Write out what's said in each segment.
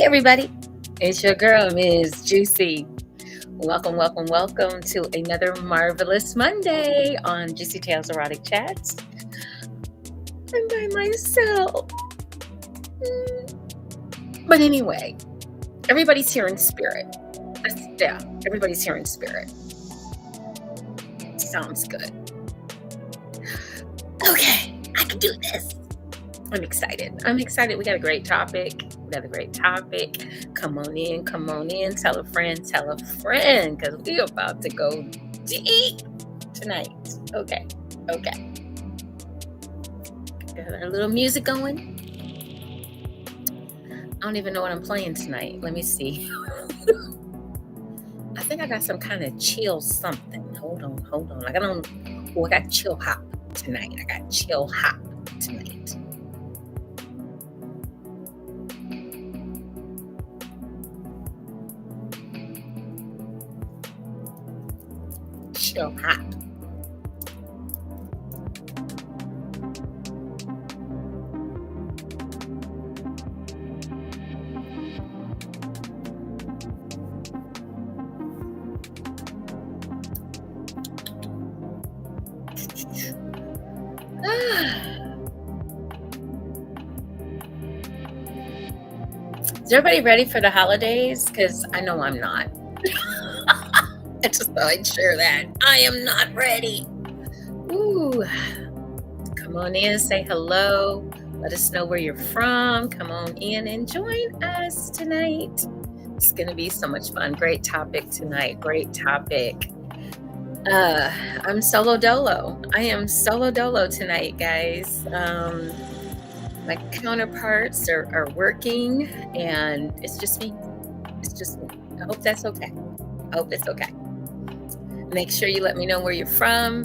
Hey everybody, it's your girl, Ms. Jewcee. Welcome to another marvelous Monday on Jewcee Tales Erotic Chats. I'm by myself. But anyway, everybody's here in spirit. Everybody's here in spirit. Sounds good. Okay, I can do this. I'm excited. We got a great topic. Come on in. Tell a friend, because we're about to go deep tonight. Okay. Got our little music going. I don't even know what I'm playing tonight. Let me see. I think I got some kind of chill something. Hold on. I got chill hop tonight. Chill hop. Is everybody ready for the holidays? Because I know I'm not. I just thought I'd share that. I am not ready. Ooh. Come on in, say hello. Let us know where you're from. Come on in and join us tonight. It's going to be so much fun. Great topic tonight. I'm solo dolo. I am solo dolo tonight, guys. My counterparts are working, and it's just me. I hope that's okay. Make sure you let me know where you're from,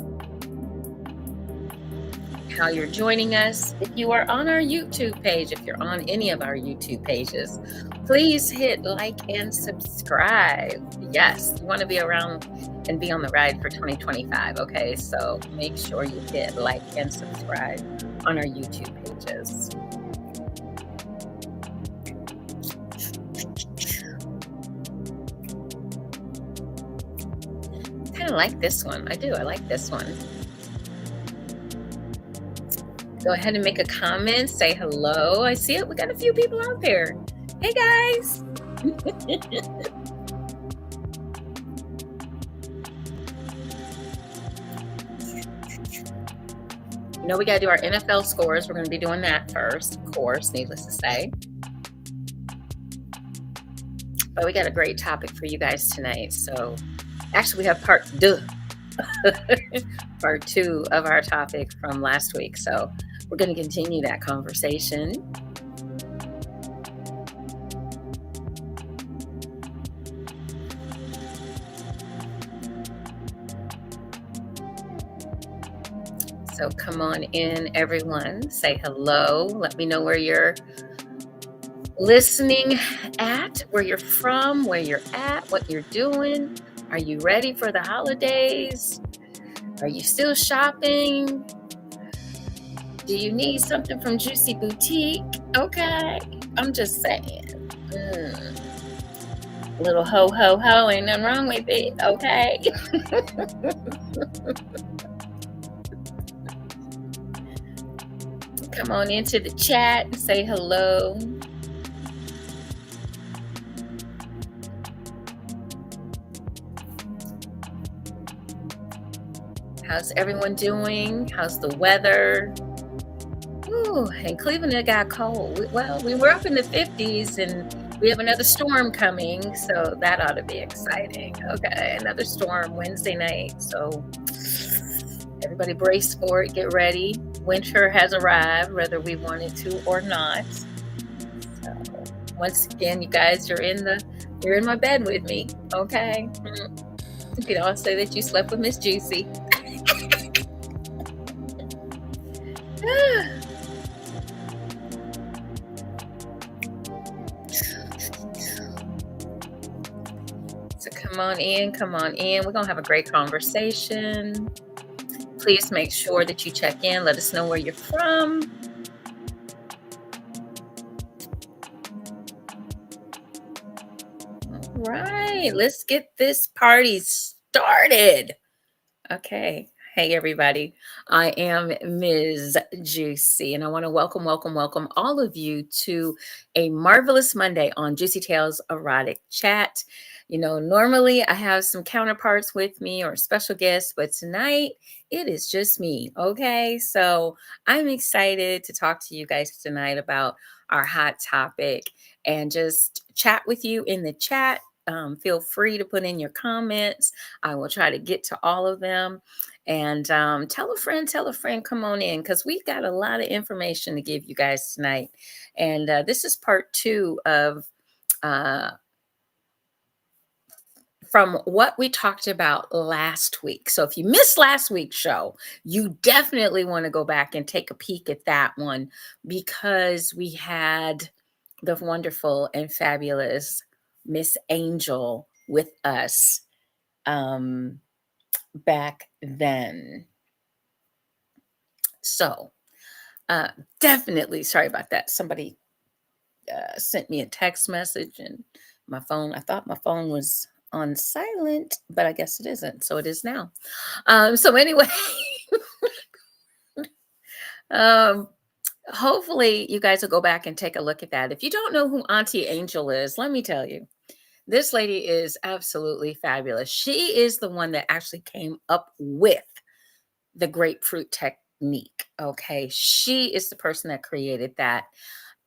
how you're joining us. If you are on our YouTube page, if you're on any of our YouTube pages, please hit like and subscribe. Yes, you want to be around and be on the ride for 2025, okay? So make sure you hit like and subscribe on our YouTube pages. I like this one. I like this one. Go ahead and make a comment. Say hello. I see it. We got a few people out there. Hey, guys. You know, we got to do our NFL scores. We're going to be doing that first, of course, needless to say. But we got a great topic for you guys tonight. So actually, we have part two of our topic from last week. So we're going to continue that conversation. So come on in, everyone. Say hello. Let me know where you're listening at, where you're from, where you're at, what you're doing. Are you ready for the holidays? Are you still shopping? Do you need something from Jewcee Boutique? Okay, I'm just saying. Little ho, ain't nothing wrong with it, okay? Come on into the chat and say hello. How's everyone doing? How's the weather? Ooh, in Cleveland it got cold. Well, we were up in the 50s and we have another storm coming, so that ought to be exciting. Okay, another storm Wednesday night. So everybody brace for it, get ready. Winter has arrived, whether we wanted to or not. So once again, you guys, you're in my bed with me, okay? You could all say that you slept with Miss Jewcee. So come on in. We're going to have a great conversation. Please make sure that you check in. Let us know where you're from. right, let's get this party started. Okay. Hey, everybody. I am Ms. Juicy, and I want to welcome all of you to a marvelous Monday on Juicy Tales Erotic Chat. You know, normally I have some counterparts with me or special guests, but tonight it is just me. Okay. So I'm excited to talk to you guys tonight about our hot topic and just chat with you in the chat. Feel free to put in your comments. I will try to get to all of them. And tell a friend, come on in because we've got a lot of information to give you guys tonight. And this is part two of uh, from what we talked about last week. So if you missed last week's show, you definitely want to go back and take a peek at that one because we had the wonderful and fabulous Miss Angel with us back then. So definitely sorry about that. Somebody sent me a text message and I thought my phone was on silent, but I guess it isn't. So it is now. So anyway, um, hopefully you guys will go back and take a look at that. If you don't know who Auntie Angel is, let me tell you, this lady is absolutely fabulous. She is the one that actually came up with the grapefruit technique. Okay. She is the person that created that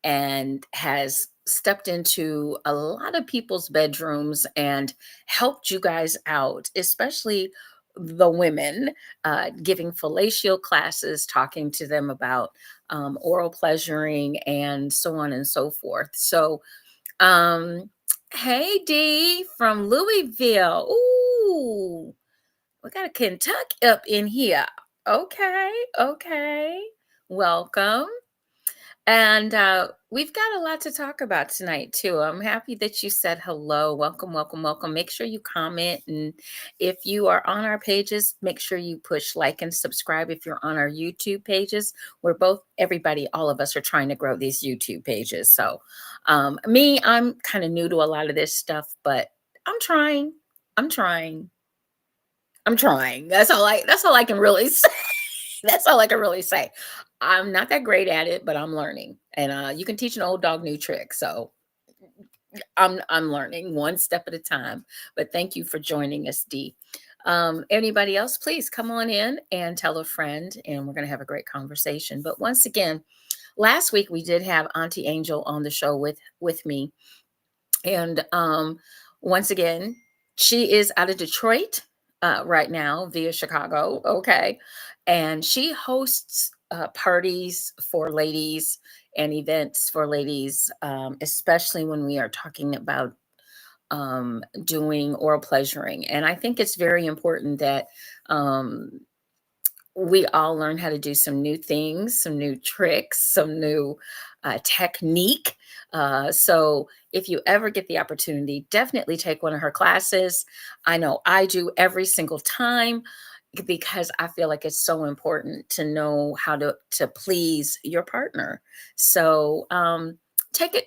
and has stepped into a lot of people's bedrooms and helped you guys out, especially the women, giving fellatio classes, talking to them about oral pleasuring and so on and so forth. So, um, hey, Dee from Louisville. Ooh, we got a Kentucky up in here. Okay, okay. Welcome. And we've got a lot to talk about tonight, too. I'm happy that you said hello. Welcome. Make sure you comment. And if you are on our pages, make sure you push like and subscribe. If you're on our YouTube pages, all of us are trying to grow these YouTube pages. So, I'm kind of new to a lot of this stuff, but I'm trying. I'm trying. I'm trying. That's all I can really say. That's all I can really say. I'm not that great at it, but I'm learning. And you can teach an old dog new tricks. So I'm learning one step at a time. But thank you for joining us, Dee. Anybody else, please come on in and tell a friend, and we're going to have a great conversation. But once again, last week we did have Auntie Angel on the show with me, and once again, she is out of Detroit right now via Chicago. Okay. And she hosts parties for ladies and events for ladies, especially when we are talking about doing oral pleasuring. And I think it's very important that we all learn how to do some new things, some new tricks, some new technique. So if you ever get the opportunity, definitely take one of her classes. I know I do every single time because I feel like it's so important to know how to please your partner. So take a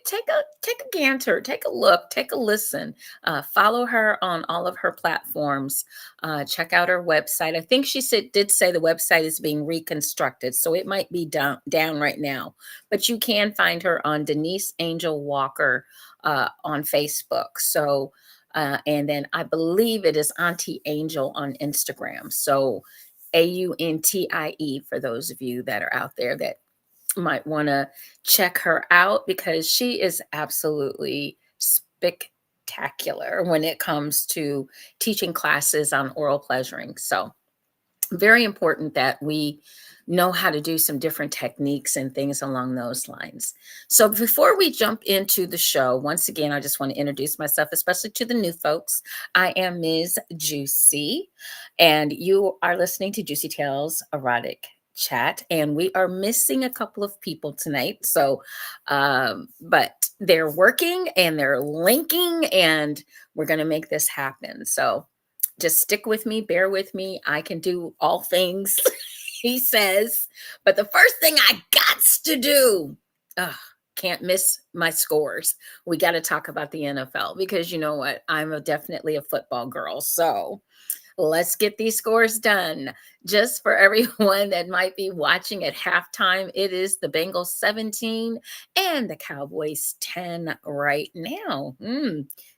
gander, take a look, take a listen. Follow her on all of her platforms. Check out her website. I think she did say the website is being reconstructed, so it might be down right now. But you can find her on Denise Angel Walker on Facebook. So, and then I believe it is Auntie Angel on Instagram. So, AUNTIE for those of you that are out there that might want to check her out because she is absolutely spectacular when it comes to teaching classes on oral pleasuring. So, very important that we know how to do some different techniques and things along those lines. So before we jump into the show, once again, I just want to introduce myself, especially to the new folks. I am Ms. Jewcee, and you are listening to Juicy Tales Erotic Chat, and we are missing a couple of people tonight. So, but they're working and they're linking, and we're going to make this happen. So, just stick with me, bear with me. I can do all things, he says. But the first thing I got to do, can't miss my scores. We got to talk about the NFL because you know what? Definitely a football girl. So let's get these scores done. Just for everyone that might be watching at halftime, it is the Bengals 17 and the Cowboys 10 right now.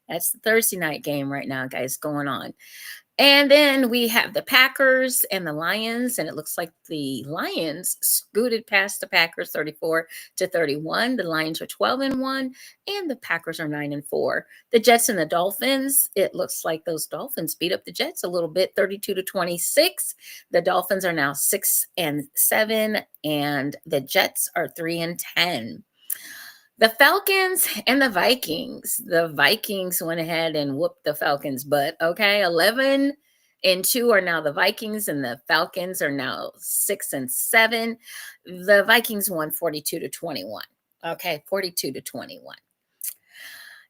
That's the Thursday night game right now, guys, going on. And then we have the Packers and the Lions, and it looks like the Lions scooted past the Packers 34-31. The Lions are 12-1, and the Packers are 9-4. The Jets and the Dolphins, it looks like those Dolphins beat up the Jets a little bit, 32-26. The Dolphins are now 6-7, and the Jets are 3-10. The Falcons and the Vikings. The Vikings went ahead and whooped the Falcons' butt. Okay, 11-2 are now the Vikings, and the Falcons are now 6-7. The Vikings won 42-21. Okay, 42-21.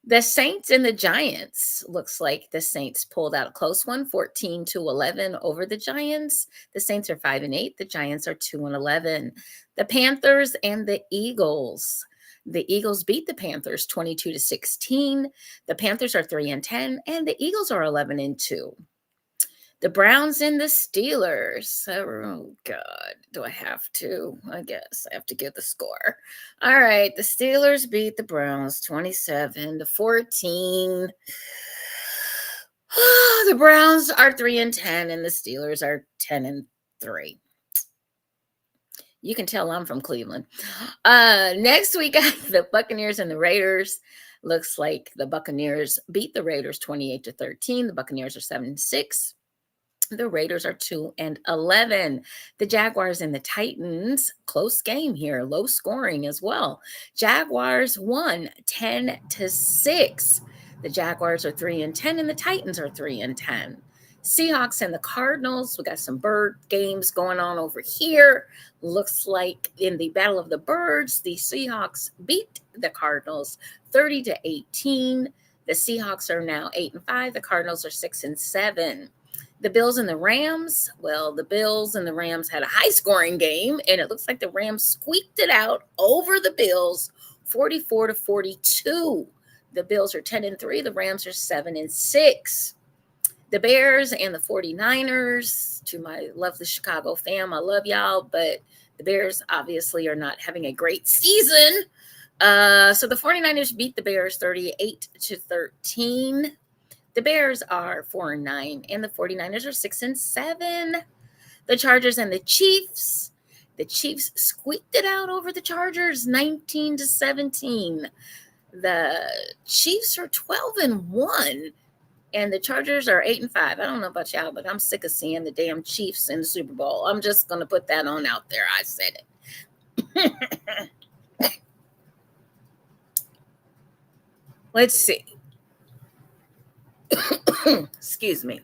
The Saints and the Giants. Looks like the Saints pulled out a close one, 14-11 over the Giants. The Saints are 5-8. The Giants are 2-11. The Panthers and the Eagles. The Eagles beat the Panthers 22-16. The Panthers are 3-10, and the Eagles are 11-2. The Browns and the Steelers. Oh, God. Do I have to? I guess I have to give the score. All right. The Steelers beat the Browns 27-14. The Browns are 3-10, and the Steelers are 10-3. You can tell I'm from Cleveland. Next, we got the Buccaneers and the Raiders. Looks like the Buccaneers beat the Raiders 28-13. The Buccaneers are 7-6. The Raiders are 2-11. The Jaguars and the Titans, close game here, low scoring as well. Jaguars won 10-6. The Jaguars are 3-10, and the Titans are 3-10. Seahawks and the Cardinals. We got some bird games going on over here. Looks like in the Battle of the Birds, the Seahawks beat the Cardinals 30-18. The Seahawks are now 8-5. The Cardinals are 6-7. The Bills and the Rams. Well, the Bills and the Rams had a high-scoring game, and it looks like the Rams squeaked it out over the Bills 44-42. The Bills are 10-3. The Rams are 7-6. The Bears and the 49ers, to my lovely Chicago fam, I love y'all, but the Bears obviously are not having a great season. So the 49ers beat the Bears 38-13. The Bears are 4-9, and the 49ers are 6-7. The Chargers and the Chiefs. The Chiefs squeaked it out over the Chargers 19-17. The Chiefs are 12-1. And the Chargers are 8-5. I don't know about y'all, but I'm sick of seeing the damn Chiefs in the Super Bowl. I'm just going to put that on out there. I said it. Let's see. Excuse me.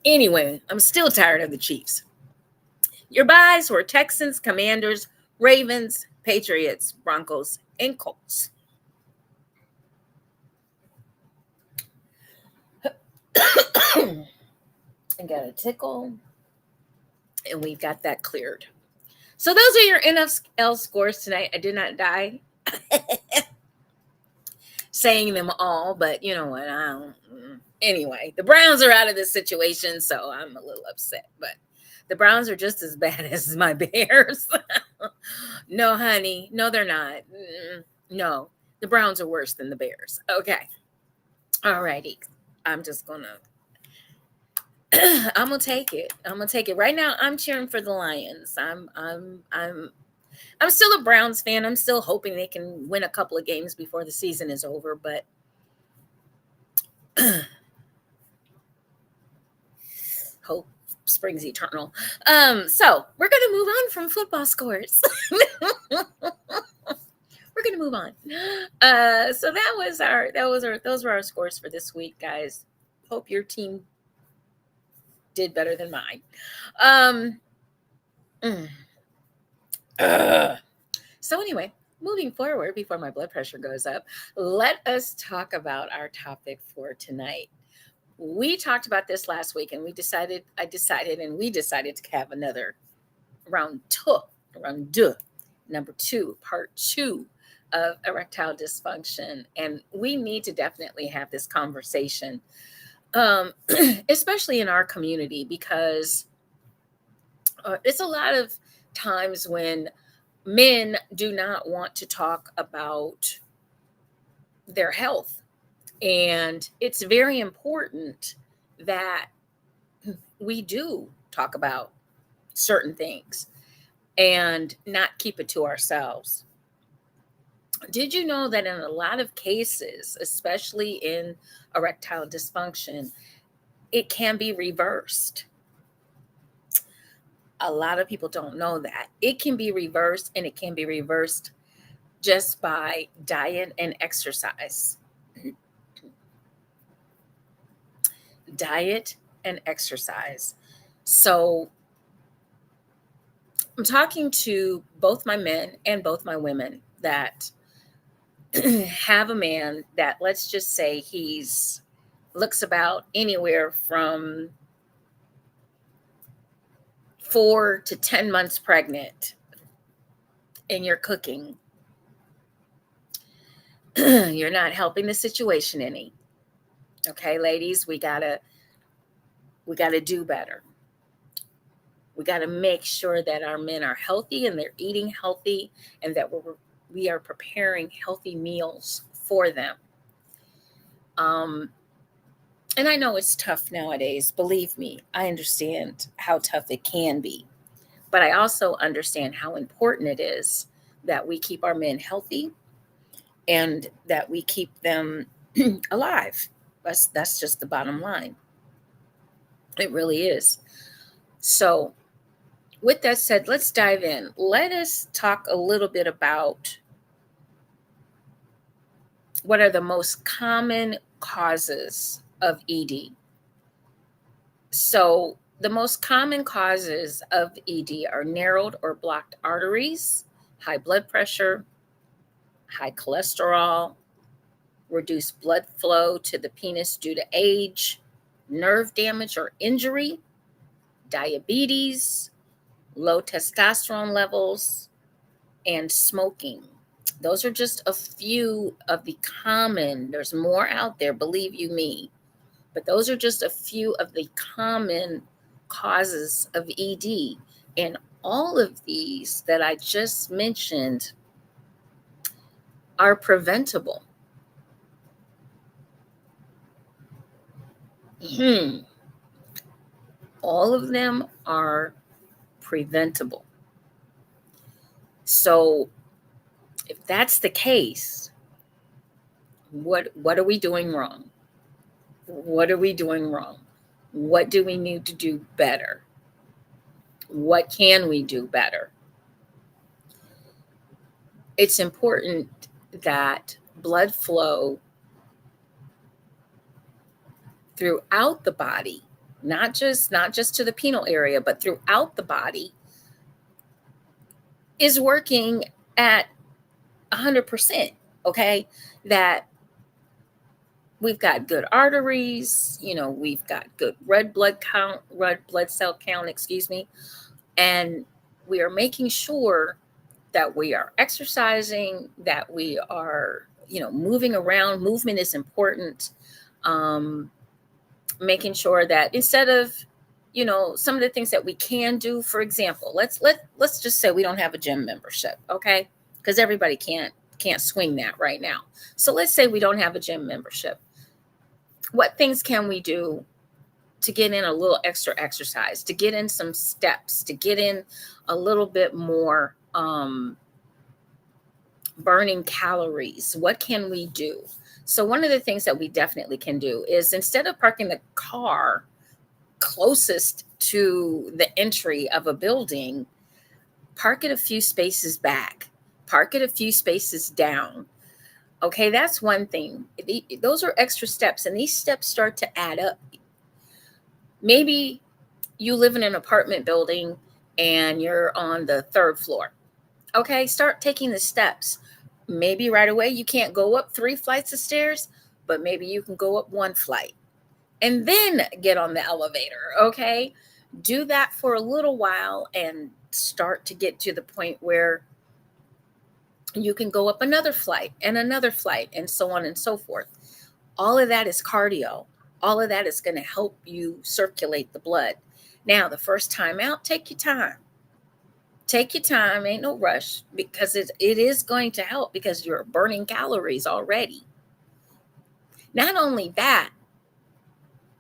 Anyway, I'm still tired of the Chiefs. Your buys were Texans, Commanders, Ravens, Patriots, Broncos, and Colts. I got a tickle, and we've got that cleared. So those are your NFL scores tonight. I did not die saying them all, but you know what? Anyway, the Browns are out of this situation, so I'm a little upset, but the Browns are just as bad as my Bears. No, honey. No, they're not. No, the Browns are worse than the Bears. Okay. All righty. I'm just going to, I'm going to take it. I'm going to take it. Right now, I'm cheering for the Lions. I'm still a Browns fan. I'm still hoping they can win a couple of games before the season is over, but hope springs eternal. So we're going to move on from football scores. We're going to move on. So those were our scores for this week, guys. Hope your team did better than mine. So anyway, moving forward, before my blood pressure goes up, let us talk about our topic for tonight. We talked about this last week, and we decided to have another round two, number two, part two of erectile dysfunction. And we need to definitely have this conversation, especially in our community, because it's a lot of times when men do not want to talk about their health. And it's very important that we do talk about certain things and not keep it to ourselves. Did you know that in a lot of cases, especially in erectile dysfunction, it can be reversed? A lot of people don't know that. It can be reversed, and it can be reversed just by diet and exercise. Diet and exercise. So I'm talking to both my men and both my women that have a man that, let's just say, he's looks about anywhere from 4 to 10 months pregnant, and you're cooking. You're not helping the situation any. Okay, ladies, we gotta do better. We gotta make sure that our men are healthy and they're eating healthy, and that we are preparing healthy meals for them. And I know it's tough nowadays. Believe me, I understand how tough it can be. But I also understand how important it is that we keep our men healthy and that we keep them alive. That's just the bottom line. It really is. So, with that said, let's dive in. Let us talk a little bit about what are the most common causes of ED. So, the most common causes of ED are narrowed or blocked arteries, high blood pressure, high cholesterol, reduced blood flow to the penis due to age, nerve damage or injury, diabetes, low testosterone levels, and smoking. Those are just a few of the common, there's more out there, believe you me, but those are just a few of the common causes of ED. And all of these that I just mentioned are preventable. All of them are preventable. So if that's the case, what are we doing wrong? What are we doing wrong? What do we need to do better? What can we do better? It's important that blood flow throughout the body, not just to the penile area, but throughout the body, is working at 100%. Okay, that we've got good arteries, we've got good red blood cell count, and we are making sure that we are exercising, that we are, moving around. Movement is important. Making sure that instead of, some of the things that we can do, for example, let's just say we don't have a gym membership, okay? Because everybody can't swing that right now. So let's say we don't have a gym membership. What things can we do to get in a little extra exercise, to get in some steps, to get in a little bit more burning calories? What can we do? So one of the things that we definitely can do is, instead of parking the car closest to the entry of a building, park it a few spaces back, park it a few spaces down. Okay, that's one thing. Those are extra steps, and these steps start to add up. Maybe you live in an apartment building and you're on the 3rd floor. Okay, start taking the steps. Maybe right away you can't go up 3 flights of stairs, but maybe you can go up 1 flight. and then get on the elevator. Okay. Do that for a little while and start to get to the point where you can go up another flight, and so on and so forth. All of that is cardio. All of that is going to help you circulate the blood. Now, the first time out, take your time. Take your time, ain't no rush, because it is going to help because you're burning calories already. Not only that,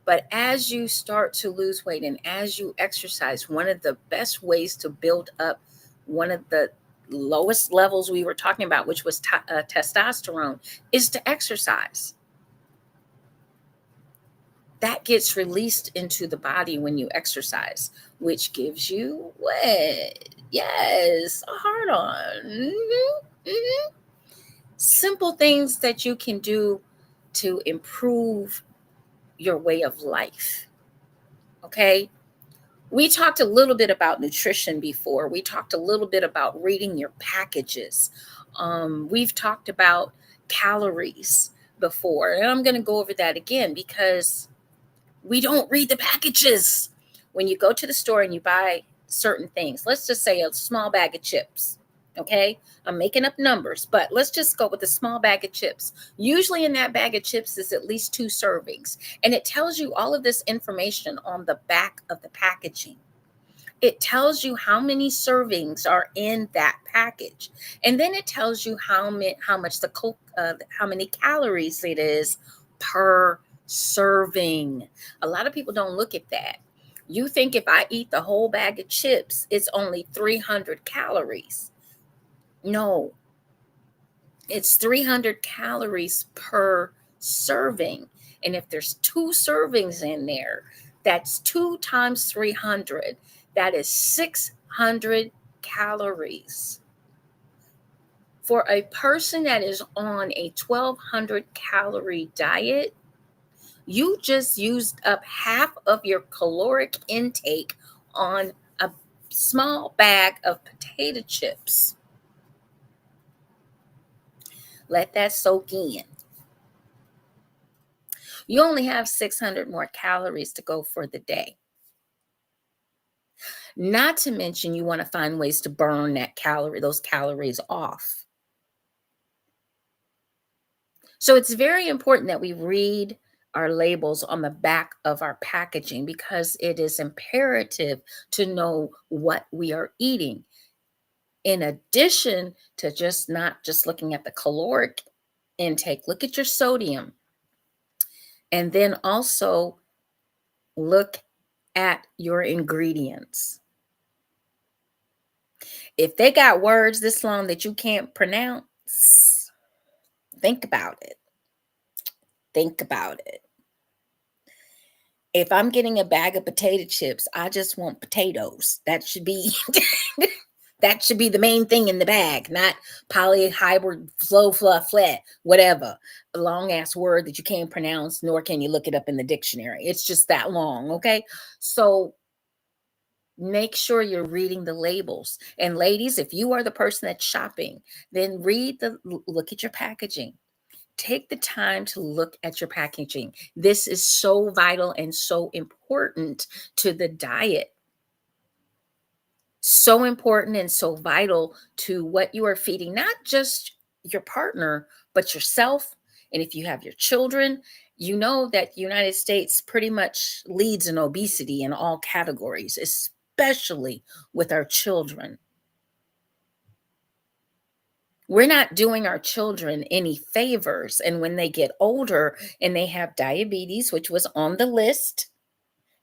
but as you start to lose weight and as you exercise, one of the best ways to build up one of the lowest levels we were talking about, which was testosterone, is to exercise. That gets released into the body when you exercise, which gives you what? Yes, a heart on. Simple things that you can do to improve your way of life. Okay. We talked a little bit about nutrition before. We talked a little bit about reading your packages. We've talked about calories before, and I'm going to go over that again because we don't read the packages. When you go to the store and you buy certain things, let's just say a small bag of chips. Okay, I'm making up numbers, but let's just go with a small bag of chips. Usually in that bag of chips is at least 2 servings, and it tells you all of this information on the back of the packaging. It tells you how many servings are in that package, and then it tells you how many calories it is per serving. A lot of people don't look at that. You think if I eat the whole bag of chips, it's only 300 calories. No, it's 300 calories per serving. And if there's 2 servings in there, that's 2 times 300. That is 600 calories. For a person that is on a 1200 calorie diet, you just used up half of your caloric intake on a small bag of potato chips. Let that soak in. You only have 600 more calories to go for the day. Not to mention, you want to find ways to burn those calories off. So it's very important that we read our labels on the back of our packaging because it is imperative to know what we are eating. In addition to not just looking at the caloric intake, look at your sodium. And then also look at your ingredients. If they got words this long that you can't pronounce, think about it. Think about it. If I'm getting a bag of potato chips, I just want potatoes. That should be that should be the main thing in the bag, not polyhybrid, flow, fluff, flat, whatever. A long ass word that you can't pronounce, nor can you look it up in the dictionary. It's just that long, okay? So make sure you're reading the labels. And ladies, if you are the person that's shopping, then look at your packaging. Take the time to look at your packaging. This is so vital and so important to the diet. So important and so vital to what you are feeding, not just your partner, but yourself. And if you have your children, you know that the United States pretty much leads in obesity in all categories, especially with our children. We're not doing our children any favors. And when they get older and they have diabetes, which was on the list,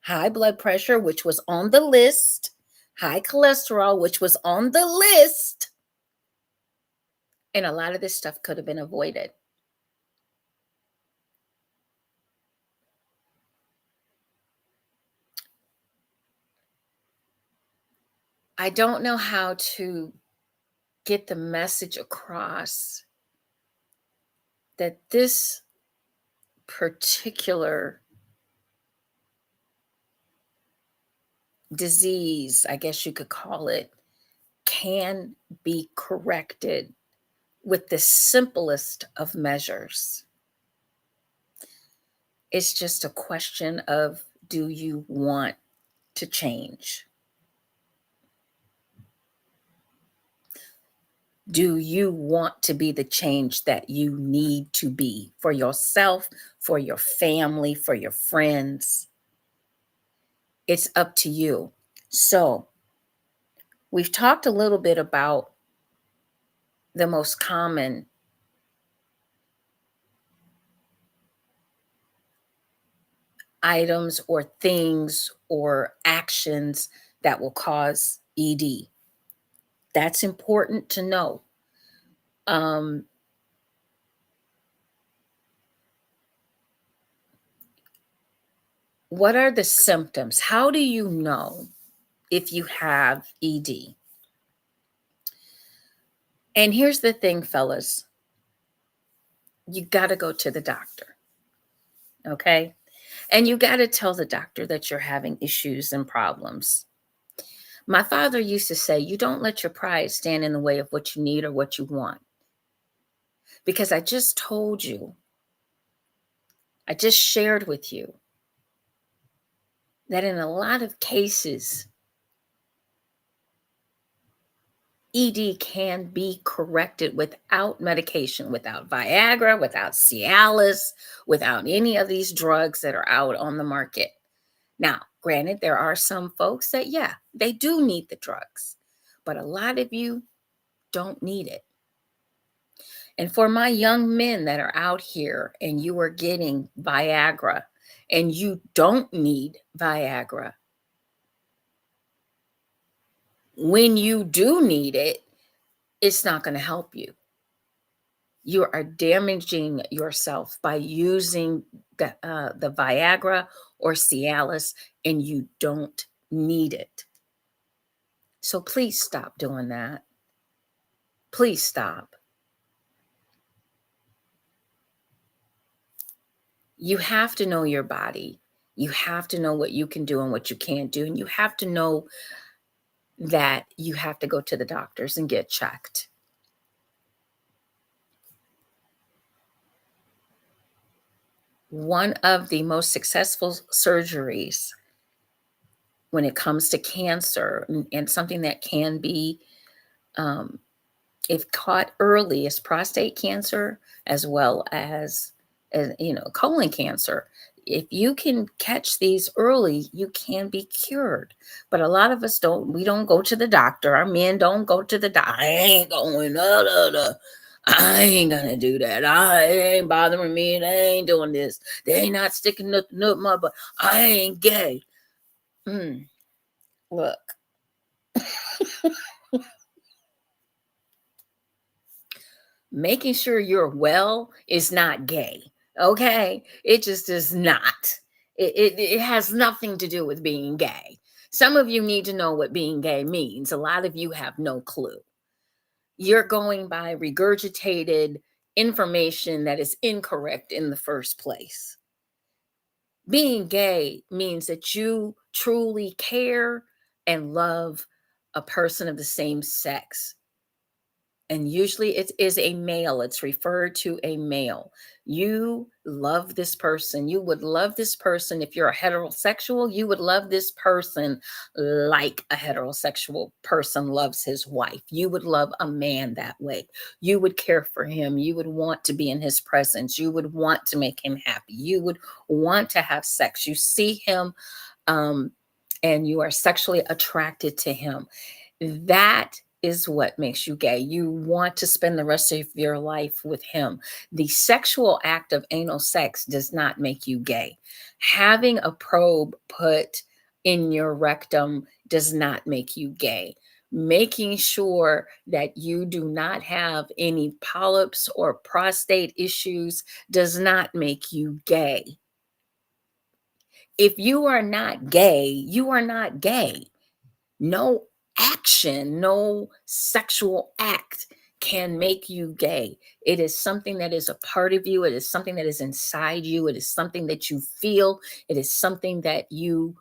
high blood pressure, which was on the list, high cholesterol, which was on the list, and a lot of this stuff could have been avoided. I don't know how to get the message across that this particular disease, I guess you could call it, can be corrected with the simplest of measures. It's just a question of, do you want to change? Do you want to be the change that you need to be for yourself, for your family, for your friends? It's up to you. So, we've talked a little bit about the most common items or things or actions that will cause ED. That's important to know. Um, what are the symptoms? How do you know if you have ED? And here's the thing, fellas, you got to go to the doctor, okay? And you got to tell the doctor that you're having issues and problems. My father used to say, you don't let your pride stand in the way of what you need or what you want. Because I just told you, I just shared with you that in a lot of cases, ED can be corrected without medication, without Viagra, without Cialis, without any of these drugs that are out on the market. Now, granted, there are some folks that, yeah, they do need the drugs, but a lot of you don't need it. And for my young men that are out here and you are getting Viagra and you don't need Viagra, when you do need it, it's not going to help you. You are damaging yourself by using the Viagra or Cialis, and you don't need it. So please stop doing that. Please stop. You have to know your body. You have to know what you can do and what you can't do. And you have to know that you have to go to the doctors and get checked. One of the most successful surgeries when it comes to cancer and something that can be, um, if caught early, is prostate cancer as well as colon cancer. If you can catch these early, you can be cured. But a lot of us don't. We don't go to the doctor. Our men don't go to the doctor. I ain't going. I ain't gonna do that. It ain't bothering me. They ain't doing this. They ain't not sticking nothing up my butt. I ain't gay. Look. Making sure you're well is not gay. Okay? It just is not. It has nothing to do with being gay. Some of you need to know what being gay means. A lot of you have no clue. You're going by regurgitated information that is incorrect in the first place. Being gay means that you truly care and love a person of the same sex. And usually it is a male. It's referred to a male. You love this person. You would love this person. If you're a heterosexual, you would love this person like a heterosexual person loves his wife. You would love a man that way. You would care for him. You would want to be in his presence. You would want to make him happy. You would want to have sex. You see him, and you are sexually attracted to him. That is what makes you gay. You want to spend the rest of your life with him. The sexual act of anal sex does not make you gay. Having a probe put in your rectum does not make you gay. Making sure that you do not have any polyps or prostate issues does not make you gay. If you are not gay, you are not gay. No action, no sexual act can make you gay. It is something that is a part of you. It is something that is inside you. It is something that you feel. It is something that you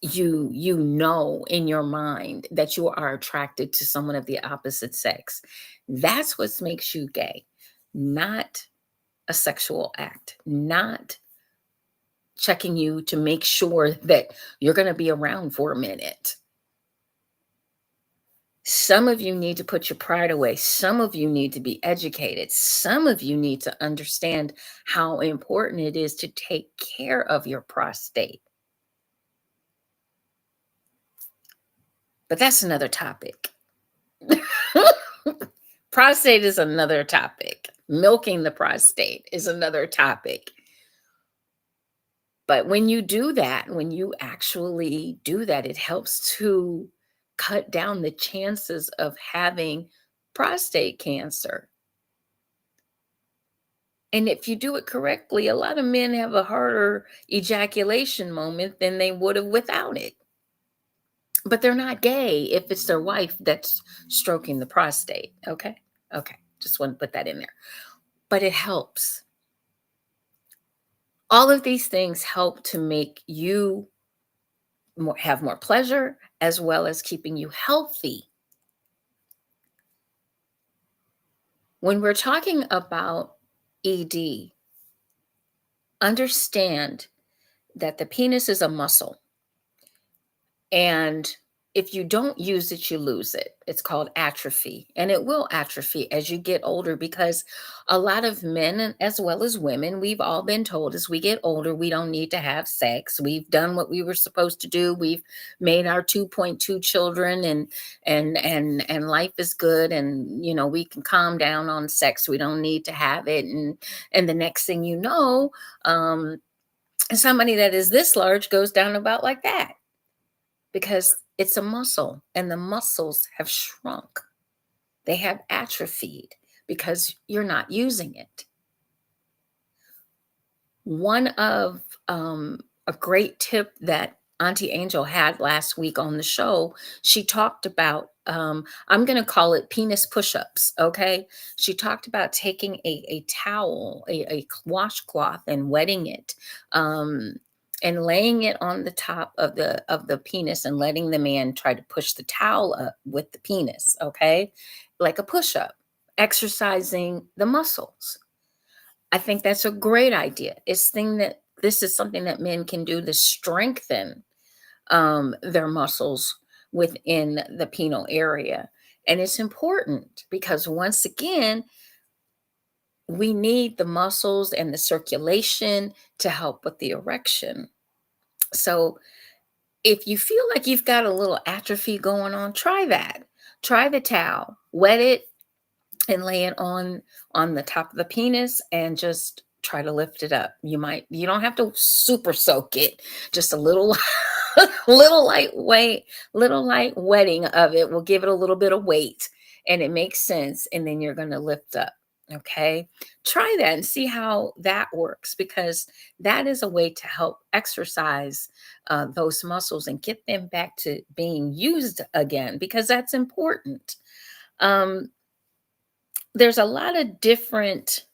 know in your mind that you are attracted to someone of the opposite sex. That's what makes you gay, not a sexual act, not checking you to make sure that you're going to be around for a minute. Some of you need to put your pride away. Some of you need to be educated. Some of you need to understand how important it is to take care of your prostate. But that's another topic. Prostate is another topic. Milking the prostate is another topic. But when you do that, when you actually do that, it helps to cut down the chances of having prostate cancer. And if you do it correctly, a lot of men have a harder ejaculation moment than they would have without it. But they're not gay if it's their wife that's stroking the prostate. Okay. Okay. Just want to put that in there. But it helps. All of these things help to make you have more pleasure, as well as keeping you healthy. When we're talking about ED, understand that the penis is a muscle. And if you don't use it, you lose it. It's called atrophy. And it will atrophy as you get older, because a lot of men, as well as women, we've all been told as we get older, we don't need to have sex. We've done what we were supposed to do. We've made our 2.2 children, and life is good. And, you know, we can calm down on sex. We don't need to have it. And the next thing you know, somebody that is this large goes down about like that, because it's a muscle and the muscles have shrunk. They have atrophied because you're not using it. One of a great tip that Auntie Angel had last week on the show, she talked about, I'm going to call it penis push-ups, okay? She talked about taking a towel, a washcloth, and wetting it, and laying it on the top of the penis and letting the man try to push the towel up with the penis, okay? Like a push-up, exercising the muscles. I think that's a great idea. This is something that men can do to strengthen their muscles within the penile area. And it's important because, once again, we need the muscles and the circulation to help with the erection. So if you feel like you've got a little atrophy going on, try that. Try the towel, wet it, and lay it on the top of the penis, and just try to lift it up. You don't have to super soak it, just a little little light wetting of it will give it a little bit of weight, and it makes sense. And then you're going to lift up. Okay, try that and see how that works, because that is a way to help exercise those muscles and get them back to being used again, because that's important. There's a lot of different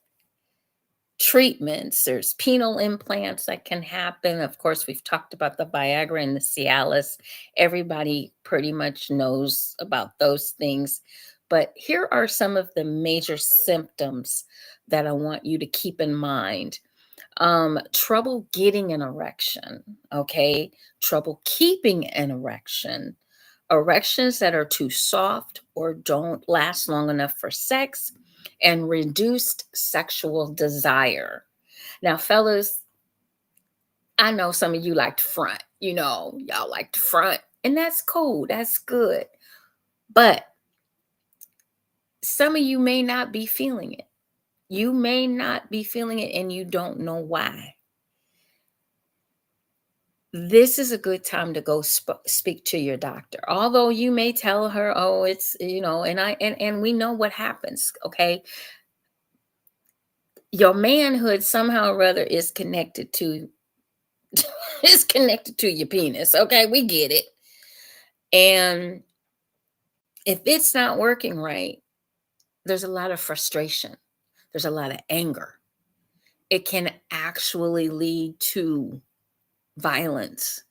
treatments. There's penile implants that can happen. Of course, we've talked about the Viagra and the Cialis. Everybody pretty much knows about those things. But here are some of the major symptoms that I want you to keep in mind. Trouble getting an erection, okay? Trouble keeping an erection. Erections that are too soft or don't last long enough for sex, and reduced sexual desire. Now, fellas, I know some of you like to front. Y'all like to front, and that's cool. That's good. But some of you may not be feeling it. You may not be feeling it, and you don't know why. This is a good time to go speak to your doctor. Although you may tell her, oh, it's, and we know what happens, okay? Your manhood somehow or other is connected to your penis, okay? We get it. And if it's not working right, there's a lot of frustration. There's a lot of anger. It can actually lead to violence,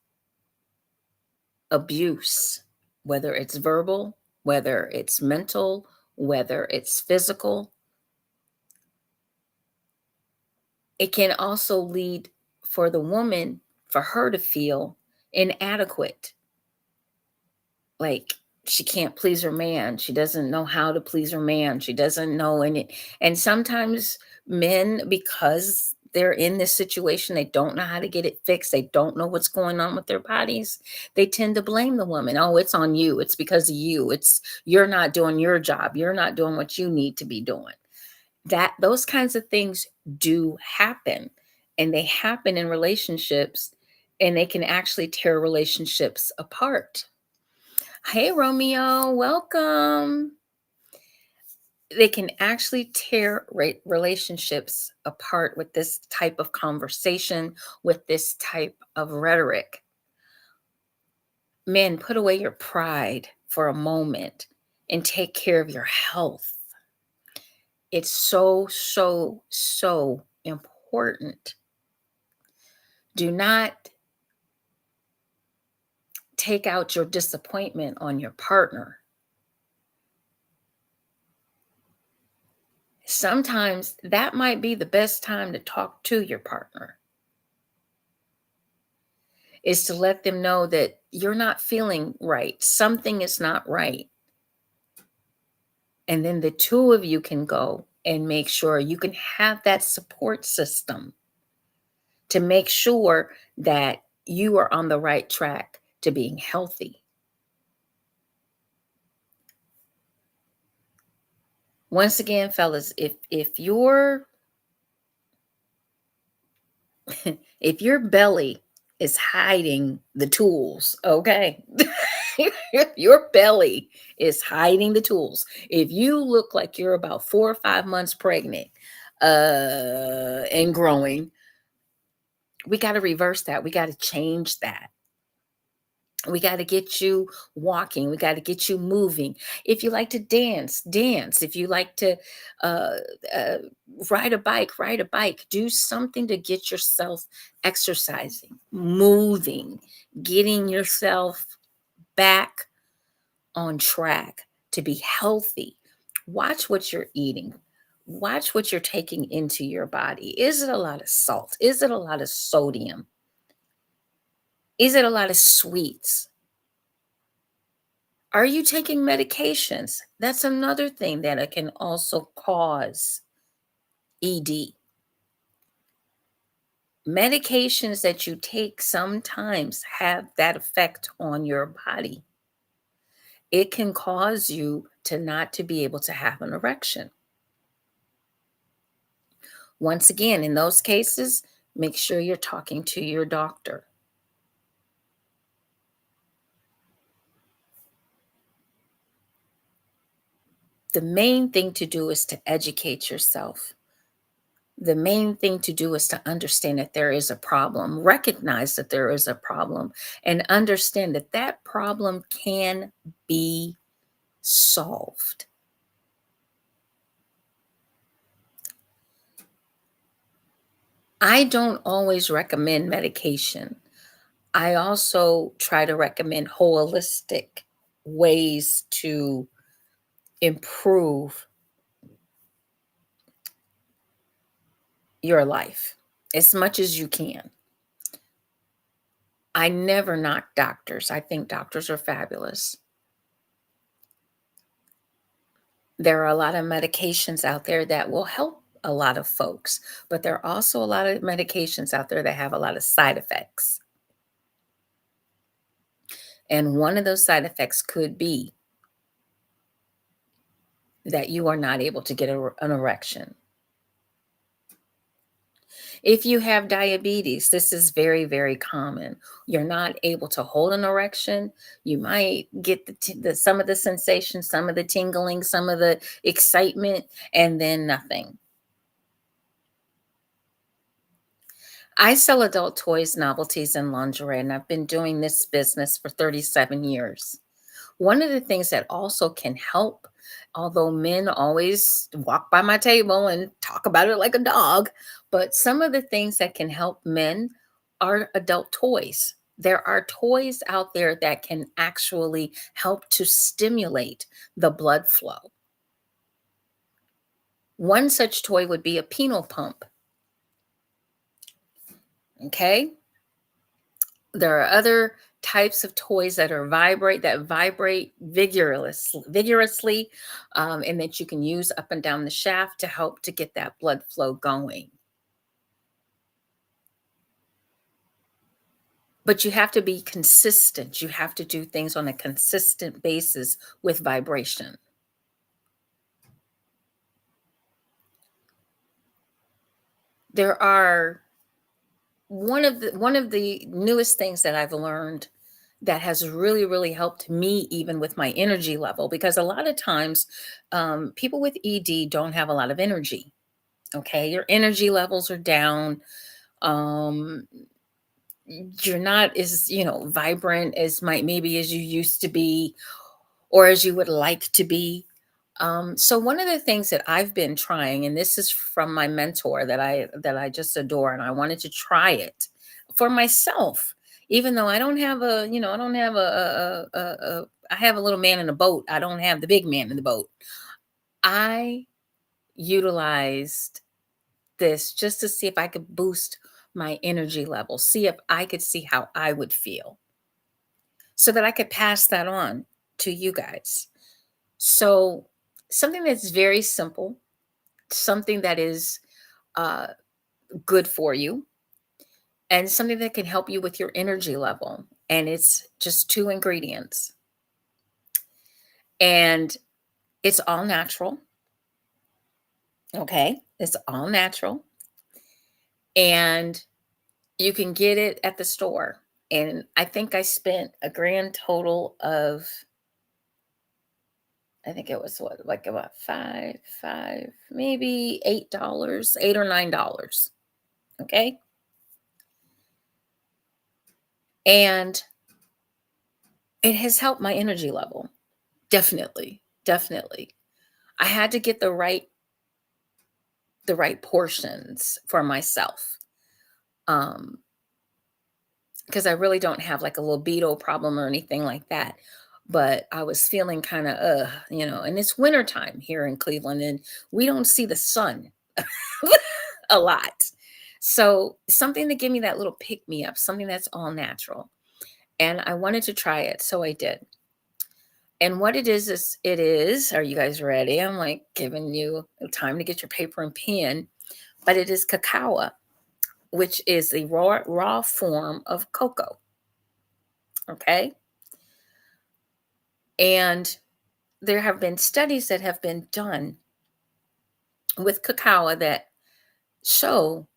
abuse, whether it's verbal, whether it's mental, whether it's physical. It can also lead for the woman, for her to feel inadequate. Like she can't please her man. She doesn't know how to please her man. She doesn't know any. And sometimes men, because they're in this situation, they don't know how to get it fixed. They don't know what's going on with their bodies. They tend to blame the woman. Oh, it's on you. It's because of you. It's you're not doing your job. You're not doing what you need to be doing. That those kinds of things do happen, and they happen in relationships, and they can actually tear relationships apart. Hey, Romeo, welcome. They can actually tear relationships apart with this type of conversation, with this type of rhetoric. Men, put away your pride for a moment and take care of your health. It's so, so, so important. Do not take out your disappointment on your partner. Sometimes that might be the best time to talk to your partner, is to let them know that you're not feeling right. Something is not right. And then the two of you can go and make sure you can have that support system to make sure that you are on the right track to being healthy. Once again, fellas, if your if your belly is hiding the tools, okay? Your belly is hiding the tools. If you look like you're about 4 or 5 months pregnant and growing, we got to reverse that. We got to change that. We got to get you walking. We got to get you moving. If you like to dance, dance. If you like to uh, uh, ride a bike, ride a bike. Do something to get yourself exercising, moving, getting yourself back on track to be healthy. Watch what you're eating. Watch what you're taking into your body. Is it a lot of salt? Is it a lot of sodium? Is it a lot of sweets? Are you taking medications? That's another thing that it can also cause ED. Medications that you take sometimes have that effect on your body. It can cause you to not to be able to have an erection. Once again, in those cases, make sure you're talking to your doctor. The main thing to do is to educate yourself. The main thing to do is to understand that there is a problem, recognize that there is a problem, and understand that that problem can be solved. I don't always recommend medication. I also try to recommend holistic ways to improve your life as much as you can. I never knock doctors. I think doctors are fabulous. There are a lot of medications out there that will help a lot of folks, but there are also a lot of medications out there that have a lot of side effects. And one of those side effects could be that you are not able to get an erection. If you have diabetes, this is very, very common. You're not able to hold an erection. You might get some of the sensation, some of the tingling, some of the excitement, and then nothing. I sell adult toys, novelties, and lingerie, and I've been doing this business for 37 years. One of the things that also can help, although men always walk by my table and talk about it like a dog, but some of the things that can help men are adult toys. There are toys out there that can actually help to stimulate the blood flow. One such toy would be a penile pump. Okay. There are other types of toys that vibrate vigorously, and that you can use up and down the shaft to help to get that blood flow going. But you have to be consistent. You have to do things on a consistent basis with vibration. There are one of the newest things that I've learned that has really helped me even with my energy level, because a lot of times people with ED don't have a lot of energy. Okay, your energy levels are down. Um, you're not as vibrant as might maybe as you used to be, or as you would like to be. So one of the things that I've been trying, and this is from my mentor that I just adore, and I wanted to try it for myself, even though I don't have I don't have I have a little man in a boat. I don't have the big man in the boat. I utilized this just to see if I could boost my energy level, see if I could see how I would feel, so that I could pass that on to you guys. So, something that's very simple, something that is uh, good for you, and something that can help you with your energy level. And it's just two ingredients, and it's all natural. Okay. It's all natural. And you can get it at the store. And I think I spent a grand total of, I think it was what, like about maybe $8, $8 or $9. Okay. And it has helped my energy level. Definitely. Definitely. I had to get the right portions for myself. Um, because I really don't have like a libido problem or anything like that. But I was feeling kind of and it's wintertime here in Cleveland, and we don't see the sun a lot. So something to give me that little pick me up, something that's all natural. And I wanted to try it, so I did. And what are you guys ready? I'm like giving you time to get your paper and pen, but it is cacao, which is the raw form of cocoa. Okay. And there have been studies that have been done with cacao that show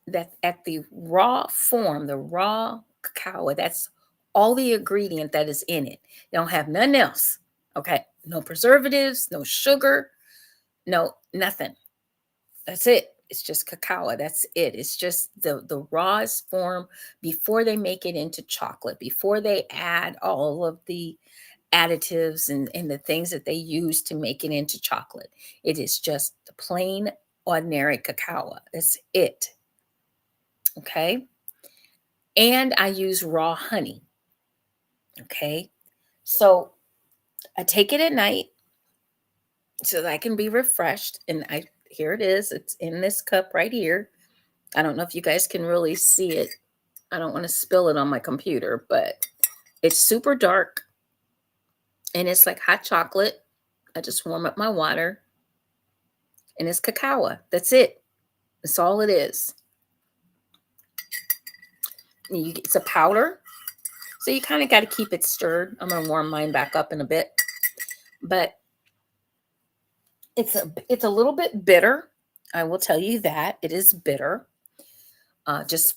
that at the raw form, the raw cacao, that's all the ingredient that is in it. They don't have nothing else. Okay. No preservatives, no sugar, no nothing. That's it. It's just cacao. That's it. It's just the rawest form before they make it into chocolate, before they add all of the additives and the things that they use to make it into chocolate. It is just the plain ordinary cacao. That's it. Okay. And I use raw honey. Okay. So I take it at night so that I can be refreshed. And here it is. It's in this cup right here. I don't know if you guys can really see it. I don't want to spill it on my computer, but it's super dark and it's like hot chocolate. I just warm up my water and it's cacao. That's it. That's all it is. It's a powder, so you kind of got to keep it stirred. I'm going to warm mine back up in a bit, but it's a little bit bitter. I will tell you that it is bitter. Just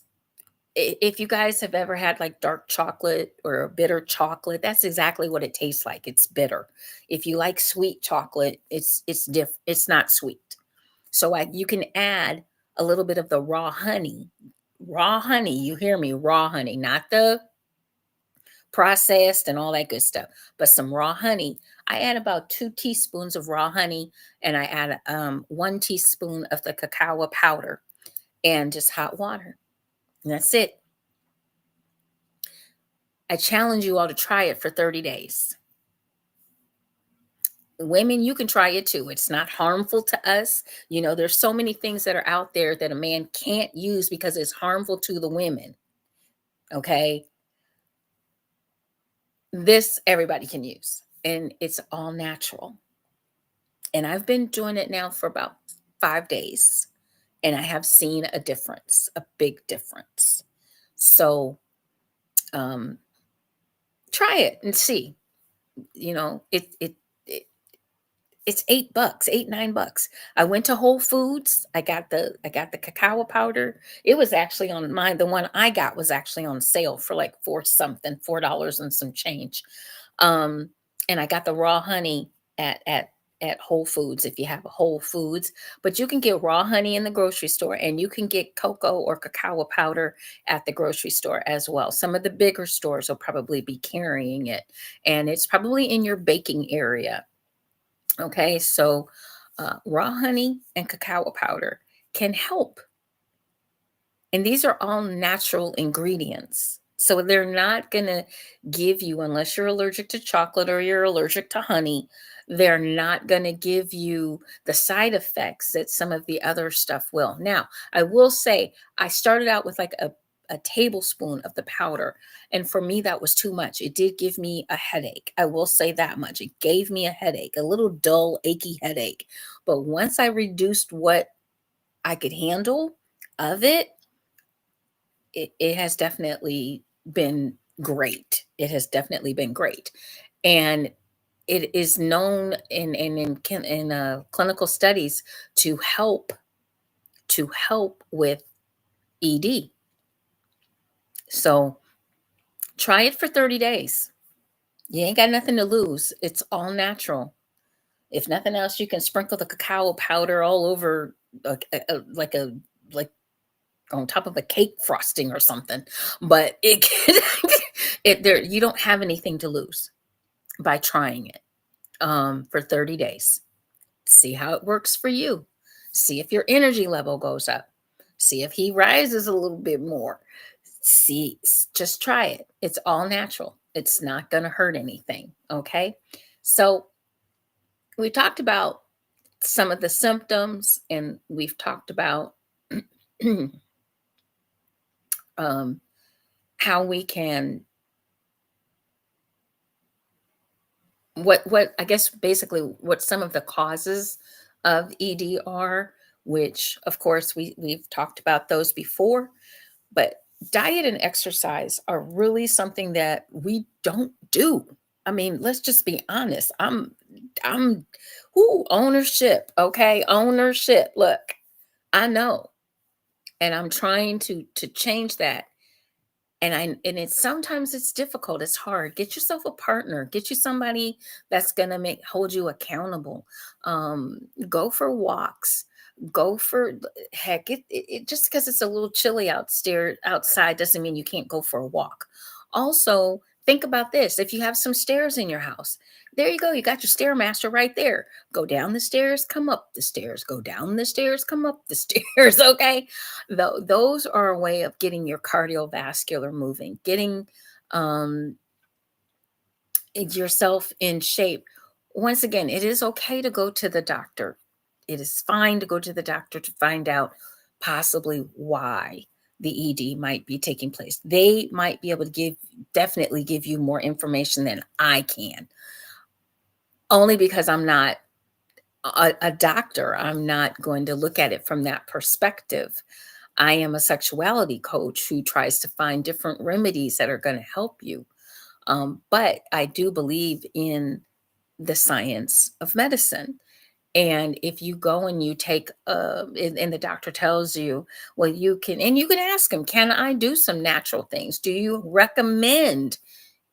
if you guys have ever had like dark chocolate or a bitter chocolate, that's exactly what it tastes like. It's bitter. If you like sweet chocolate, it's not sweet. So you can add a little bit of the raw honey. Raw honey, you hear me? Raw honey, not the processed and all that good stuff, but some raw honey. I add about 2 teaspoons of raw honey, and I add 1 teaspoon of the cacao powder and just hot water. And that's it. I challenge you all to try it for 30 days. Women, you can try it too. It's not harmful to us. There's so many things that are out there that a man can't use because it's harmful to the women. Okay. This everybody can use, and it's all natural. And I've been doing it now for about 5 days, and I have seen a difference, a big difference. So, um, try it and see. It it's $8, 8, $9. I went to Whole Foods. I got the cacao powder. It was actually on mine. The one I got was actually on sale for like $4 and some change. Um, and I got the raw honey at Whole Foods if you have a Whole Foods. But you can get raw honey in the grocery store, and you can get cocoa or cacao powder at the grocery store as well. Some of the bigger stores will probably be carrying it, and it's probably in your baking area. Okay, so raw honey and cacao powder can help. And these are all natural ingredients. So they're not going to give you, unless you're allergic to chocolate or you're allergic to honey, they're not going to give you the side effects that some of the other stuff will. Now, I will say, I started out with like a tablespoon of the powder. And for me, that was too much. It did give me a headache. I will say that much. It gave me a headache, a little dull, achy headache. But once I reduced what I could handle of it, it has definitely been great. It has definitely been great. And it is known in clinical studies to help with ED. So try it for 30 days. You ain't got nothing to lose. It's all natural. If nothing else, you can sprinkle the cacao powder all over, like like on top of a cake frosting or something. But it can, there, you don't have anything to lose by trying it for 30 days. See how it works for you. See if your energy level goes up. See if he rises a little bit more. See, just try it. It's all natural. It's not going to hurt anything. Okay. So we talked about some of the symptoms, and we've talked about um, how we can, what I guess basically what some of the causes of ED are, which of course we've talked about those before. But diet and exercise are really something that we don't do. I mean, let's just be honest. I'm ownership, okay? Ownership. Look, I know. And I'm trying to change that. And it's sometimes it's difficult. It's hard. Get yourself a partner. Get you somebody that's gonna make hold you accountable. Go for walks. Go for heck. It just because it's a little chilly outside doesn't mean you can't go for a walk. Also, think about this: if you have some stairs in your house, there you go. You got your stairmaster right there. Go down the stairs, come up the stairs. Go down the stairs, come up the stairs. Okay, those are a way of getting your cardiovascular moving, getting um, yourself in shape. Once again, it is okay to go to the doctor. It is fine to go to the doctor to find out possibly why the ED might be taking place. They might be able to definitely give you more information than I can, only because I'm not a doctor. I'm not going to look at it from that perspective. I am a sexuality coach who tries to find different remedies that are going to help you. But I do believe in the science of medicine. And if you go and you take, and the doctor tells you, well, you can ask him, can I do some natural things? Do you recommend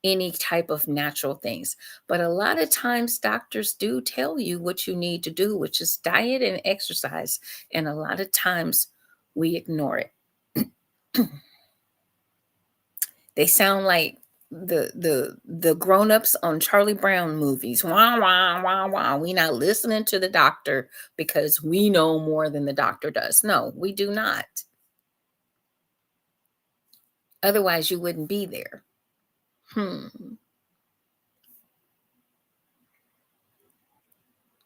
any type of natural things? But a lot of times doctors do tell you what you need to do, which is diet and exercise. And a lot of times we ignore it. They sound like the grown-ups on Charlie Brown movies. Wah, wah, wah, wah. We not listening to the doctor because we know more than the doctor does. No, we do not. Otherwise, you wouldn't be there. Hmm.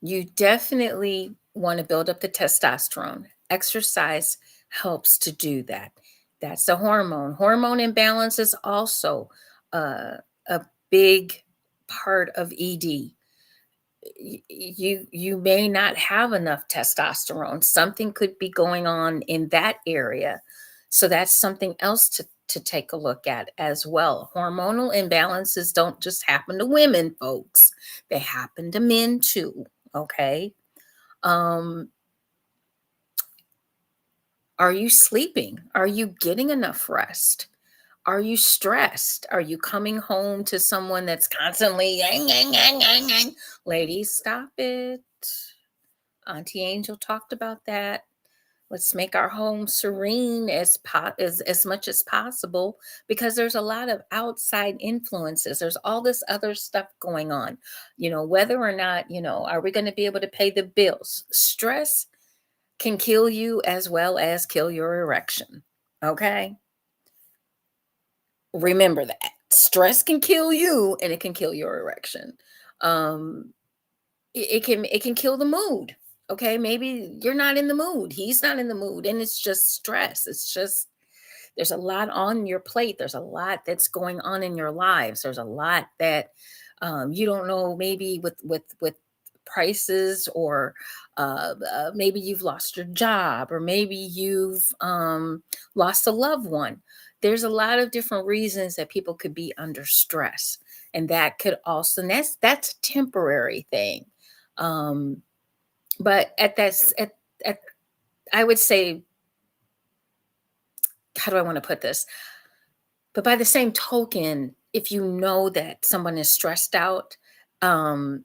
You definitely want to build up the testosterone. Exercise helps to do that. That's a hormone. Hormone imbalance is also a big part of ED. You may not have enough testosterone. Something could be going on in that area. So that's something else to take a look at as well. Hormonal imbalances don't just happen to women, folks. They happen to men too. Okay. Um, are you sleeping? Are you getting enough rest? Are you stressed? Are you coming home to someone that's constantly yang, yang, yang, yang, yang? Ladies, stop it. Auntie Angel talked about that. Let's make our home serene as much as possible, because there's a lot of outside influences. There's all this other stuff going on. Whether or not, are we going to be able to pay the bills? Stress can kill you as well as kill your erection. Okay? Remember that. Stress can kill you and it can kill your erection. Um it can kill the mood. Okay? Maybe you're not in the mood. He's not in the mood, and it's just stress. It's just there's a lot on your plate. There's a lot that's going on in your lives. There's a lot that you don't know, maybe with prices, or maybe you've lost your job, or maybe you've lost a loved one. There's a lot of different reasons that people could be under stress, and that could also, and that's a temporary thing. um, but at I would say, how do I want to put this? But by the same token, if you know that someone is stressed out, um,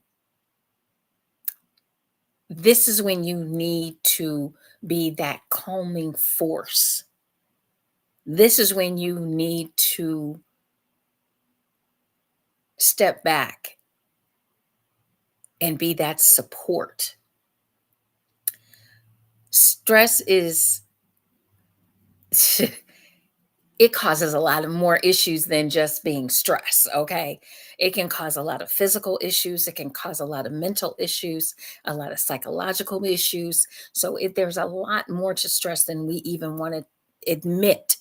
this is when you need to be that calming force. This is when you need to step back and be that support. Stress is it causes a lot of more issues than just being stressed. Okay. It can cause a lot of physical issues. It can cause a lot of mental issues, a lot of psychological issues. So there's a lot more to stress than we even want to admit.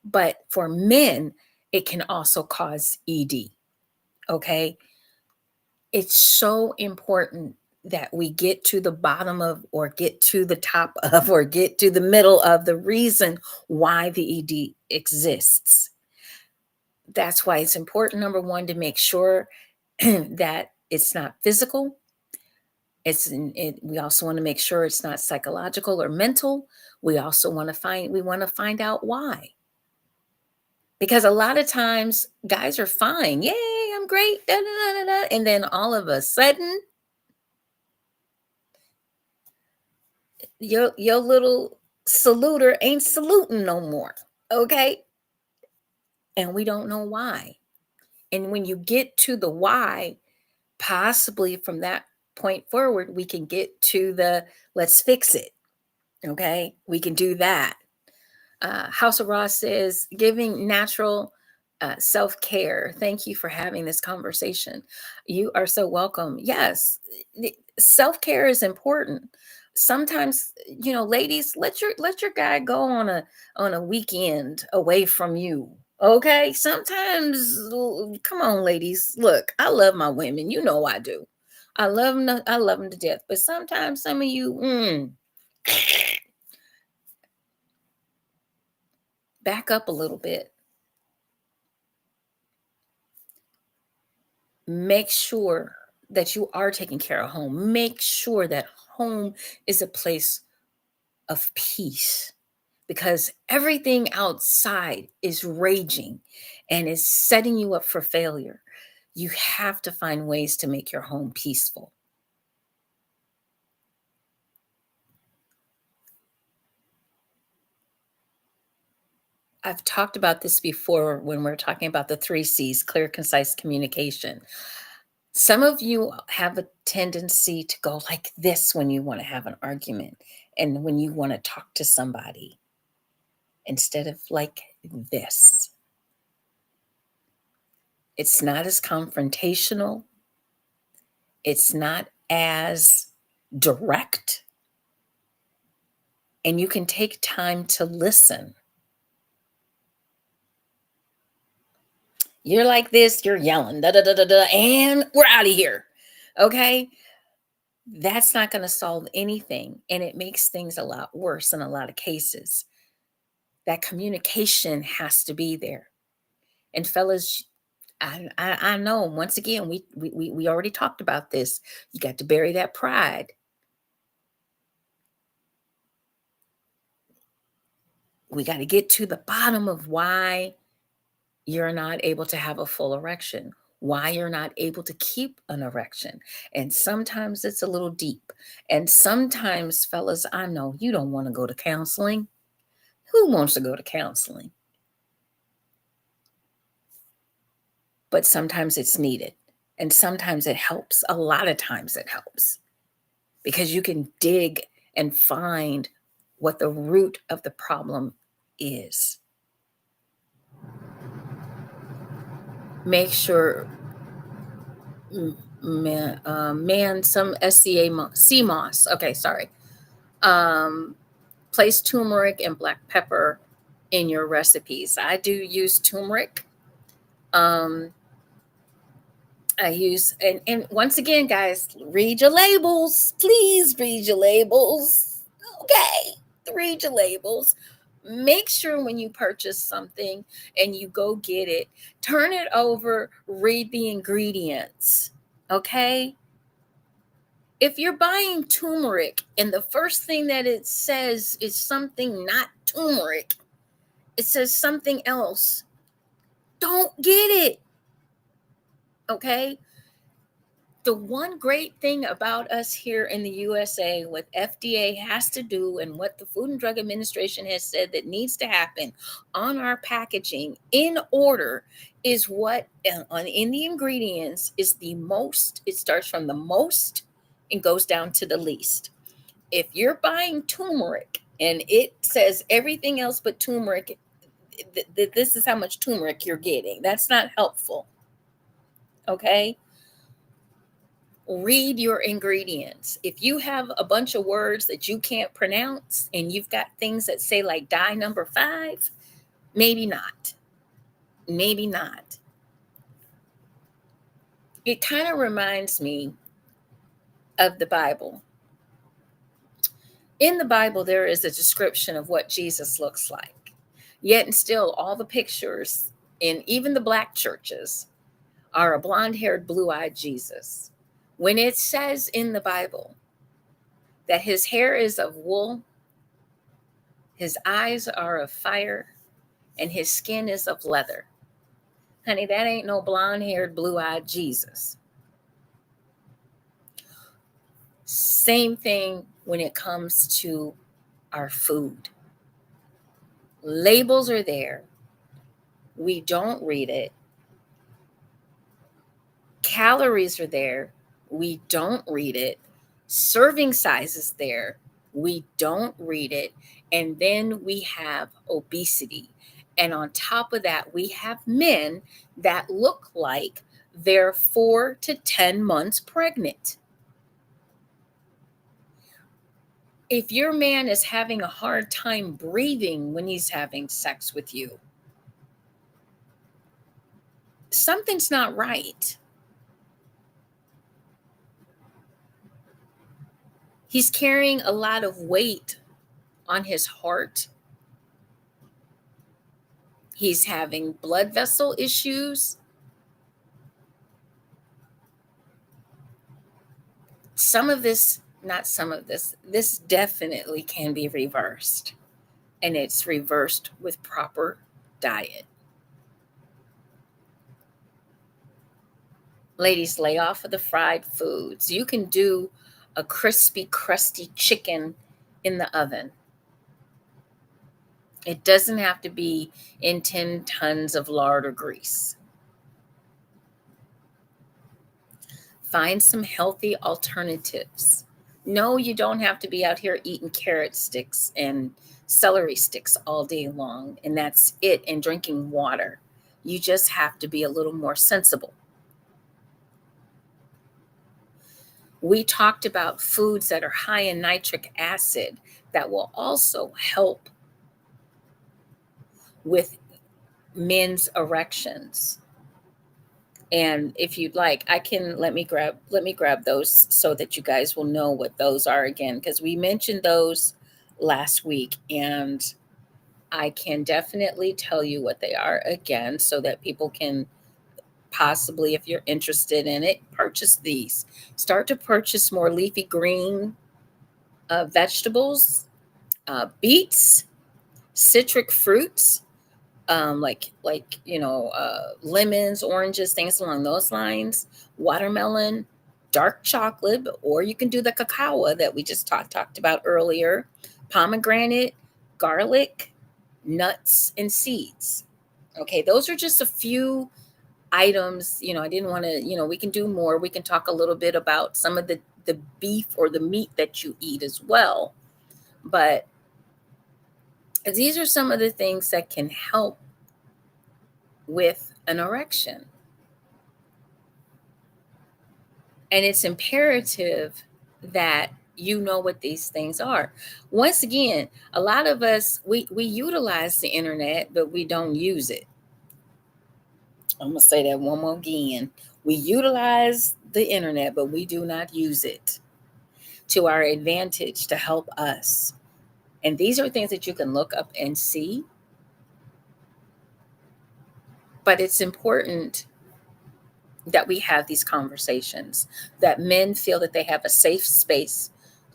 But for men, it can also cause ED. Okay. It's so important that we get to the bottom of, or get to the top of, or get to the middle of the reason why the ED exists. That's why it's important, number one, to make sure that it's not physical. We also want to make sure it's not psychological or mental. We also want to find out why. Because a lot of times guys are fine. Yay, I'm great. Da, da, da, da, da. And then all of a sudden, your little saluter ain't saluting no more. Okay. And we don't know why. And when you get to the why, possibly from that point forward, we can get to the let's fix it. Okay. We can do that. House of Ross says, giving natural self-care. Thank you for having this conversation. You are so welcome. Yes, self-care is important. Sometimes, ladies, let your guy go on a weekend away from you. Okay. Sometimes, come on, ladies. Look, I love my women. You know I do. I love them to death. But sometimes some of you, back up a little bit. Make sure that you are taking care of home. Make sure that home is a place of peace, because everything outside is raging and is setting you up for failure. You have to find ways to make your home peaceful. I've talked about this before when we're talking about the 3 C's: clear, concise communication. Some of you have a tendency to go like this when you want to have an argument and when you want to talk to somebody, instead of like this. It's not as confrontational. It's not as direct, and you can take time to listen. You're like this, you're yelling, da da da da da, and we're out of here. Okay? That's not going to solve anything. And it makes things a lot worse in a lot of cases. That communication has to be there. And fellas, I know, once again, we already talked about this. You got to bury that pride. We got to get to the bottom of why you're not able to have a full erection, why you're not able to keep an erection. And sometimes it's a little deep. And sometimes, fellas, I know you don't want to go to counseling. Who wants to go to counseling? But sometimes it's needed. And sometimes it helps. A lot of times it helps because you can dig and find what the root of the problem is. Make sure, some CMOS. Okay, sorry. Place turmeric and black pepper in your recipes. I do use turmeric. I use, and once again, guys, read your labels. Please read your labels. Okay, read your labels. Make sure when you purchase something and you go get it, turn it over, read the ingredients. Okay? If you're buying turmeric and the first thing that it says is something not turmeric, it says something else, don't get it. Okay? The one great thing about us here in the USA, what FDA has to do and what the Food and Drug Administration has said that needs to happen on our packaging in order is what in the ingredients is the most. It starts from the most and goes down to the least. If you're buying turmeric and it says everything else but turmeric, this is how much turmeric you're getting. That's not helpful. Okay? Read your ingredients. If you have a bunch of words that you can't pronounce and you've got things that say like dye number 5, maybe not. Maybe not. It kind of reminds me of the Bible. In the Bible, there is a description of what Jesus looks like. Yet and still, all the pictures in even the black churches are a blonde-haired, blue-eyed Jesus. When it says in the Bible that his hair is of wool, his eyes are of fire, and his skin is of leather. Honey, that ain't no blonde-haired, blue-eyed Jesus. Same thing when it comes to our food. Labels are there. We don't read it. Calories are there. We don't read it. Serving size is there. We don't read it. And then we have obesity. And on top of that, we have men that look like they're 4 to 10 months pregnant. If your man is having a hard time breathing when he's having sex with you, something's not right. He's carrying a lot of weight on his heart. He's having blood vessel issues. This definitely can be reversed. And it's reversed with proper diet. Ladies, lay off of the fried foods. You can do a crispy, crusty chicken in the oven. It doesn't have to be in 10 tons of lard or grease. Find some healthy alternatives. No, you don't have to be out here eating carrot sticks and celery sticks all day long, and that's it, and drinking water. You just have to be a little more sensible. We talked about foods that are high in nitric acid that will also help with men's erections. And if you'd like, I can let me grab those so that you guys will know what those are again, because we mentioned those last week, and I can definitely tell you what they are again so that people can possibly, if you're interested in it, purchase these. Start to purchase more leafy green vegetables, beets, citric fruits, lemons, oranges, things along those lines, watermelon, dark chocolate, or you can do the cacao that we just talked about earlier, pomegranate, garlic, nuts, and seeds. Okay, those are just a few items. I didn't want to, we can do more. We can talk a little bit about some of the beef or the meat that you eat as well. But these are some of the things that can help with an erection. And it's imperative that you know what these things are. Once again, a lot of us, we utilize the internet, but we don't use it. I'm going to say that one more again. We utilize the internet, but we do not use it to our advantage to help us. And these are things that you can look up and see. But it's important that we have these conversations, that men feel that they have a safe space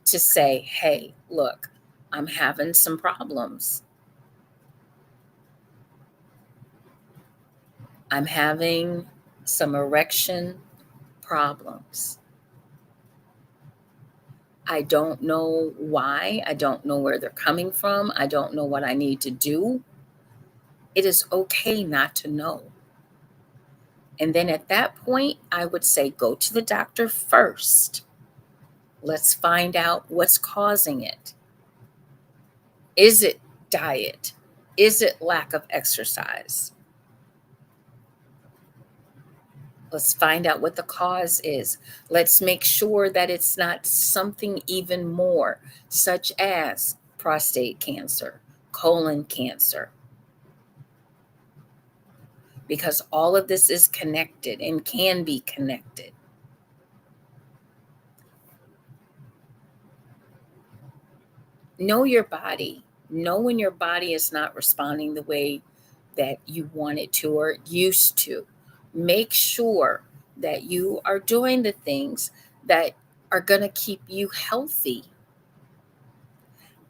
to say, hey, look, I'm having some problems. I'm having some erection problems. I don't know why. I don't know where they're coming from. I don't know what I need to do. It is okay not to know. And then at that point, I would say go to the doctor first. Let's find out what's causing it. Is it diet? Is it lack of exercise? Let's find out what the cause is. Let's make sure that it's not something even more, such as prostate cancer, colon cancer, because all of this is connected and can be connected. Know your body. Know when your body is not responding the way that you want it to or used to. Make sure that you are doing the things that are going to keep you healthy.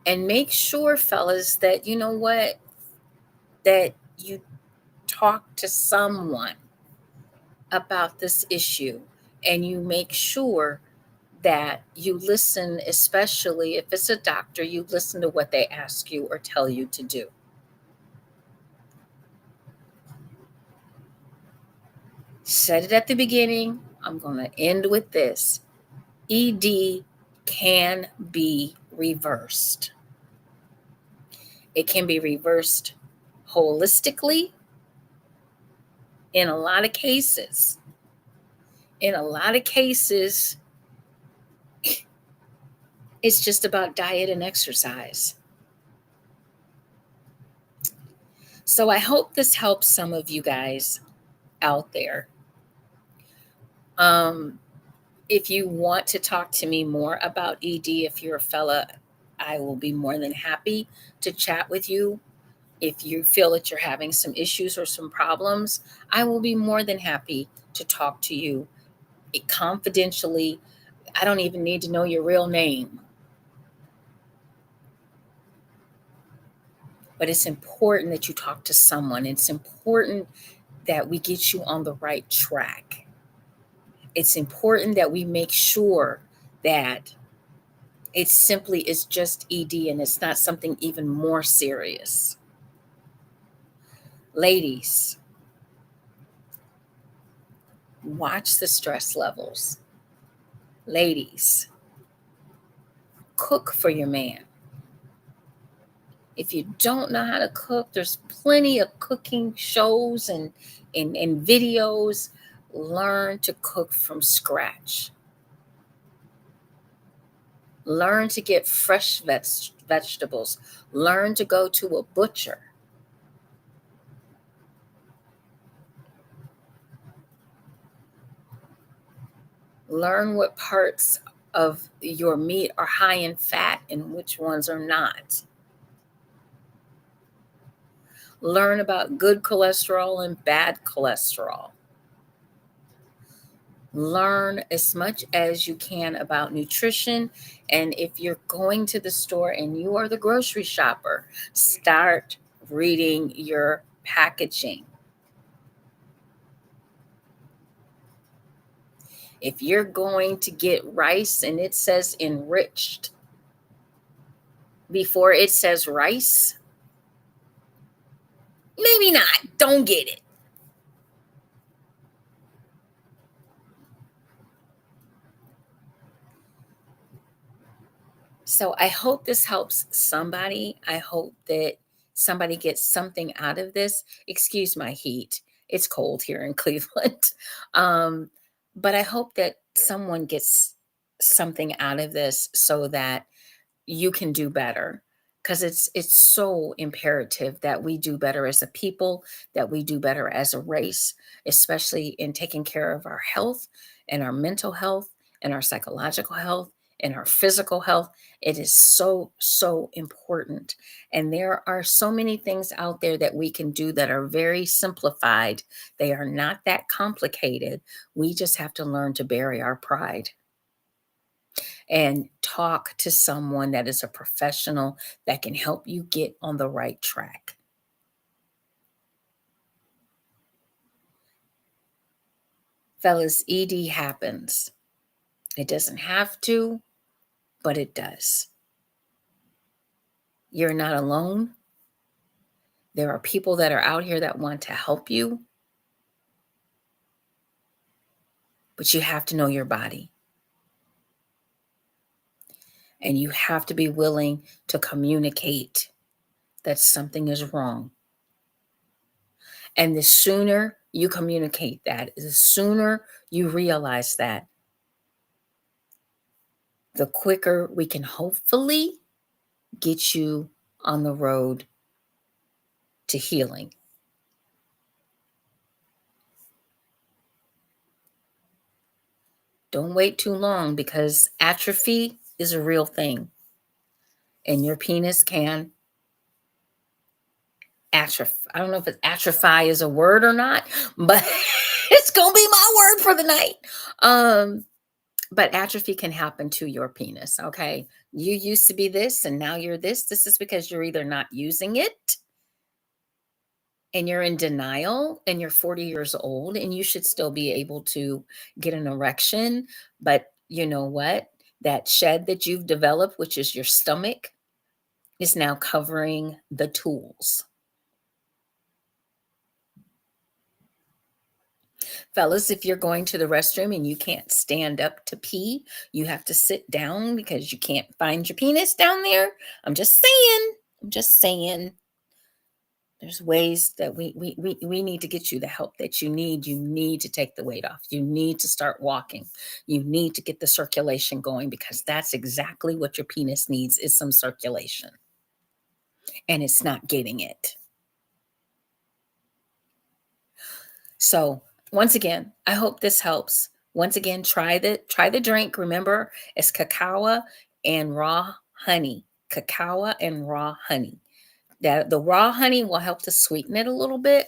And make sure, fellas, that you know what? That you talk to someone about this issue, and you make sure that you listen, especially if it's a doctor, you listen to what they ask you or tell you to do. Said it at the beginning. I'm going to end with this. ED can be reversed. It can be reversed holistically in a lot of cases. In a lot of cases, it's just about diet and exercise. So I hope this helps some of you guys out there. If you want to talk to me more about ED, if you're a fella, I will be more than happy to chat with you. If you feel that you're having some issues or some problems, I will be more than happy to talk to you confidentially. I don't even need to know your real name. But it's important that you talk to someone. It's important that we get you on the right track. It's important that we make sure that it simply is just ED and it's not something even more serious. Ladies, watch the stress levels. Ladies, cook for your man. If you don't know how to cook, there's plenty of cooking shows and videos. Learn to cook from scratch. Learn to get fresh vegetables. Learn to go to a butcher. Learn what parts of your meat are high in fat and which ones are not. Learn about good cholesterol and bad cholesterol. Learn as much as you can about nutrition. And if you're going to the store and you are the grocery shopper, start reading your packaging. If you're going to get rice and it says enriched before it says rice, maybe not. Don't get it. So I hope this helps somebody. I hope that somebody gets something out of this. Excuse my heat. It's cold here in Cleveland. Um, but I hope that someone gets something out of this so that you can do better, because it's so imperative that we do better as a people, that we do better as a race, especially in taking care of our health and our mental health and our psychological health and our physical health. It is so important. And there are so many things out there that we can do that are very simplified. They are not that complicated. We just have to learn to bury our pride and talk to someone that is a professional that can help you get on the right track. Fellas, ED happens. It doesn't have to, but it does. You're not alone. There are people that are out here that want to help you, but you have to know your body. And you have to be willing to communicate that something is wrong. And the sooner you communicate that, the sooner you realize that, the quicker we can hopefully get you on the road to healing. Don't wait too long, because atrophy is a real thing. And your penis can atrophy. I don't know if atrophy is a word or not, but it's going to be my word for the night. But atrophy can happen to your penis, okay? You used to be this and now you're this. This is because you're either not using it and you're in denial and you're 40 years old and you should still be able to get an erection. But you know what? That shed that you've developed, which is your stomach, is now covering the tools. Fellas, if you're going to the restroom and you can't stand up to pee, you have to sit down because you can't find your penis down there. I'm just saying. I'm just saying. There's ways that we need to get you the help that you need. You need to take the weight off. You need to start walking. You need to get the circulation going, because that's exactly what your penis needs, is some circulation. And it's not getting it. So once again, I hope this helps. Once again, try the drink. Remember, it's cacao and raw honey. Cacao and raw honey. That the raw honey will help to sweeten it a little bit,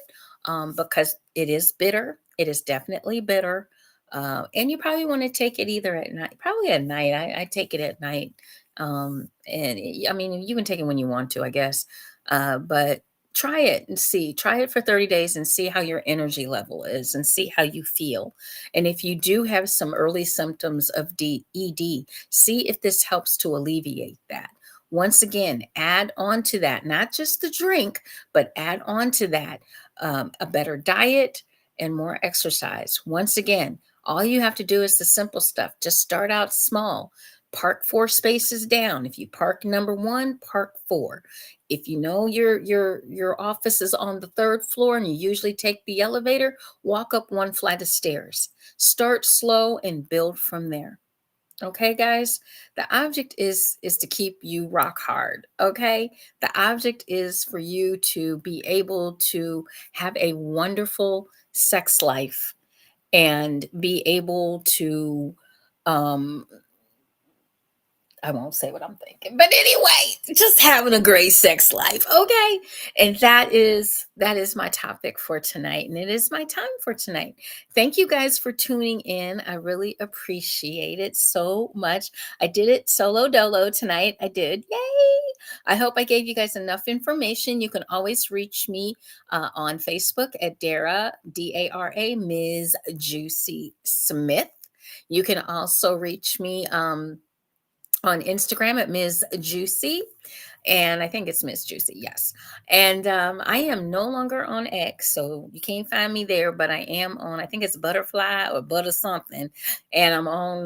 because it is bitter. It is definitely bitter. And you probably want to take it either at night. Probably at night. I take it at night. I mean, you can take it when you want to, I guess. But try it and see. Try it for 30 days and see how your energy level is and see how you feel. And if you do have some early symptoms of ED, see if this helps to alleviate that. Once again, add on to that, not just the drink, but add on to that a better diet and more exercise. Once again, all you have to do is the simple stuff. Just start out small. Park 4 spaces down. If you park number 1, park 4. If you know your office is on the 3rd floor and you usually take the elevator, walk up 1 flight of stairs. Start slow and build from there. Okay, guys, the object is to keep you rock hard. Okay, the object is for you to be able to have a wonderful sex life and be able to um I won't say what I'm thinking. But anyway, just having a great sex life, okay? And that is my topic for tonight, and it is my time for tonight. Thank you guys for tuning in. I really appreciate it so much. I did it solo dolo tonight. I did. Yay! I hope I gave you guys enough information. You can always reach me on Facebook at Dara, Dara, Ms. Jewcee Smith. You can also reach me on Instagram at Ms. Jewcee. And I think it's Miss Jewcee, yes. And I am no longer on X, so you can't find me there, but I am on, I think it's Butterfly or Butter something. And I'm on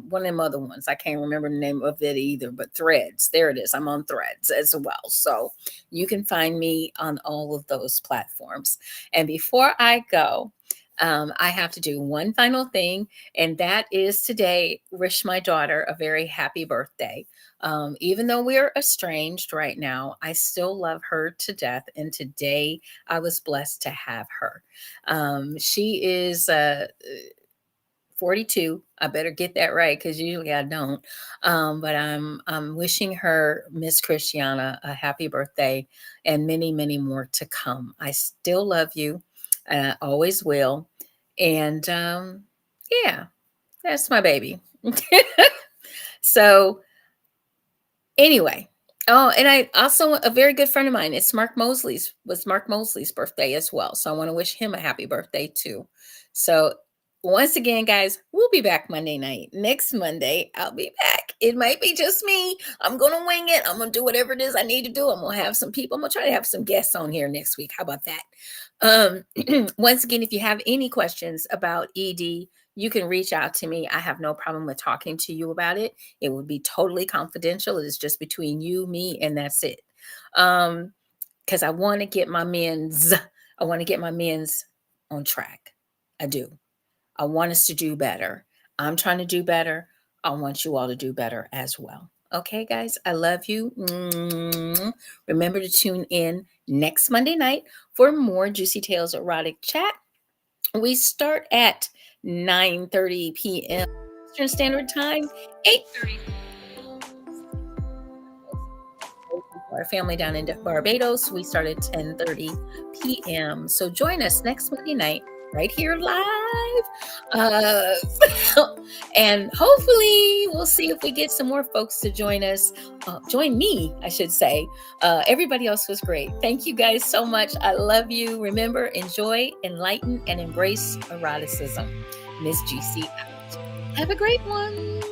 one of them other ones. I can't remember the name of it either, but Threads. There it is. I'm on Threads as well. So you can find me on all of those platforms. And before I go, I have to do one final thing, and that is today wish my daughter a very happy birthday. Even though we're estranged right now, I still love her to death. And today I was blessed to have her. She is 42. I better get that right because usually I don't. But I'm wishing her, Miss Christiana, a happy birthday and many, many more to come. I still love you. Always will. And yeah, that's my baby. So anyway, oh, and I also a very good friend of mine. It's Mark Mosley's birthday as well. So I want to wish him a happy birthday too. So once again, guys, we'll be back Monday night. Next Monday, I'll be back. It might be just me. I'm gonna wing it. I'm gonna do whatever it is I need to do. I'm gonna have some people. I'm gonna try to have some guests on here next week. How about that? Once again, if you have any questions about ED, you can reach out to me. I have no problem with talking to you about it. It would be totally confidential. It is just between you, me, and that's it. Because I want to get my men's on track. I do. I want us to do better. I'm trying to do better. I want you all to do better as well. Okay, guys, I love you. Remember to tune in next Monday night for more Juicy Tales Erotic Chat. We start at 9:30 p.m. Eastern Standard Time, 8:30 our family down in Barbados. We start at 10:30 p.m. So join us next Monday night right here live. And hopefully we'll see if we get some more folks to join us. Join me, I should say. Everybody else was great. Thank you guys so much. I love you. Remember, enjoy, enlighten, and embrace eroticism. Miss Jewcee out. Have a great one.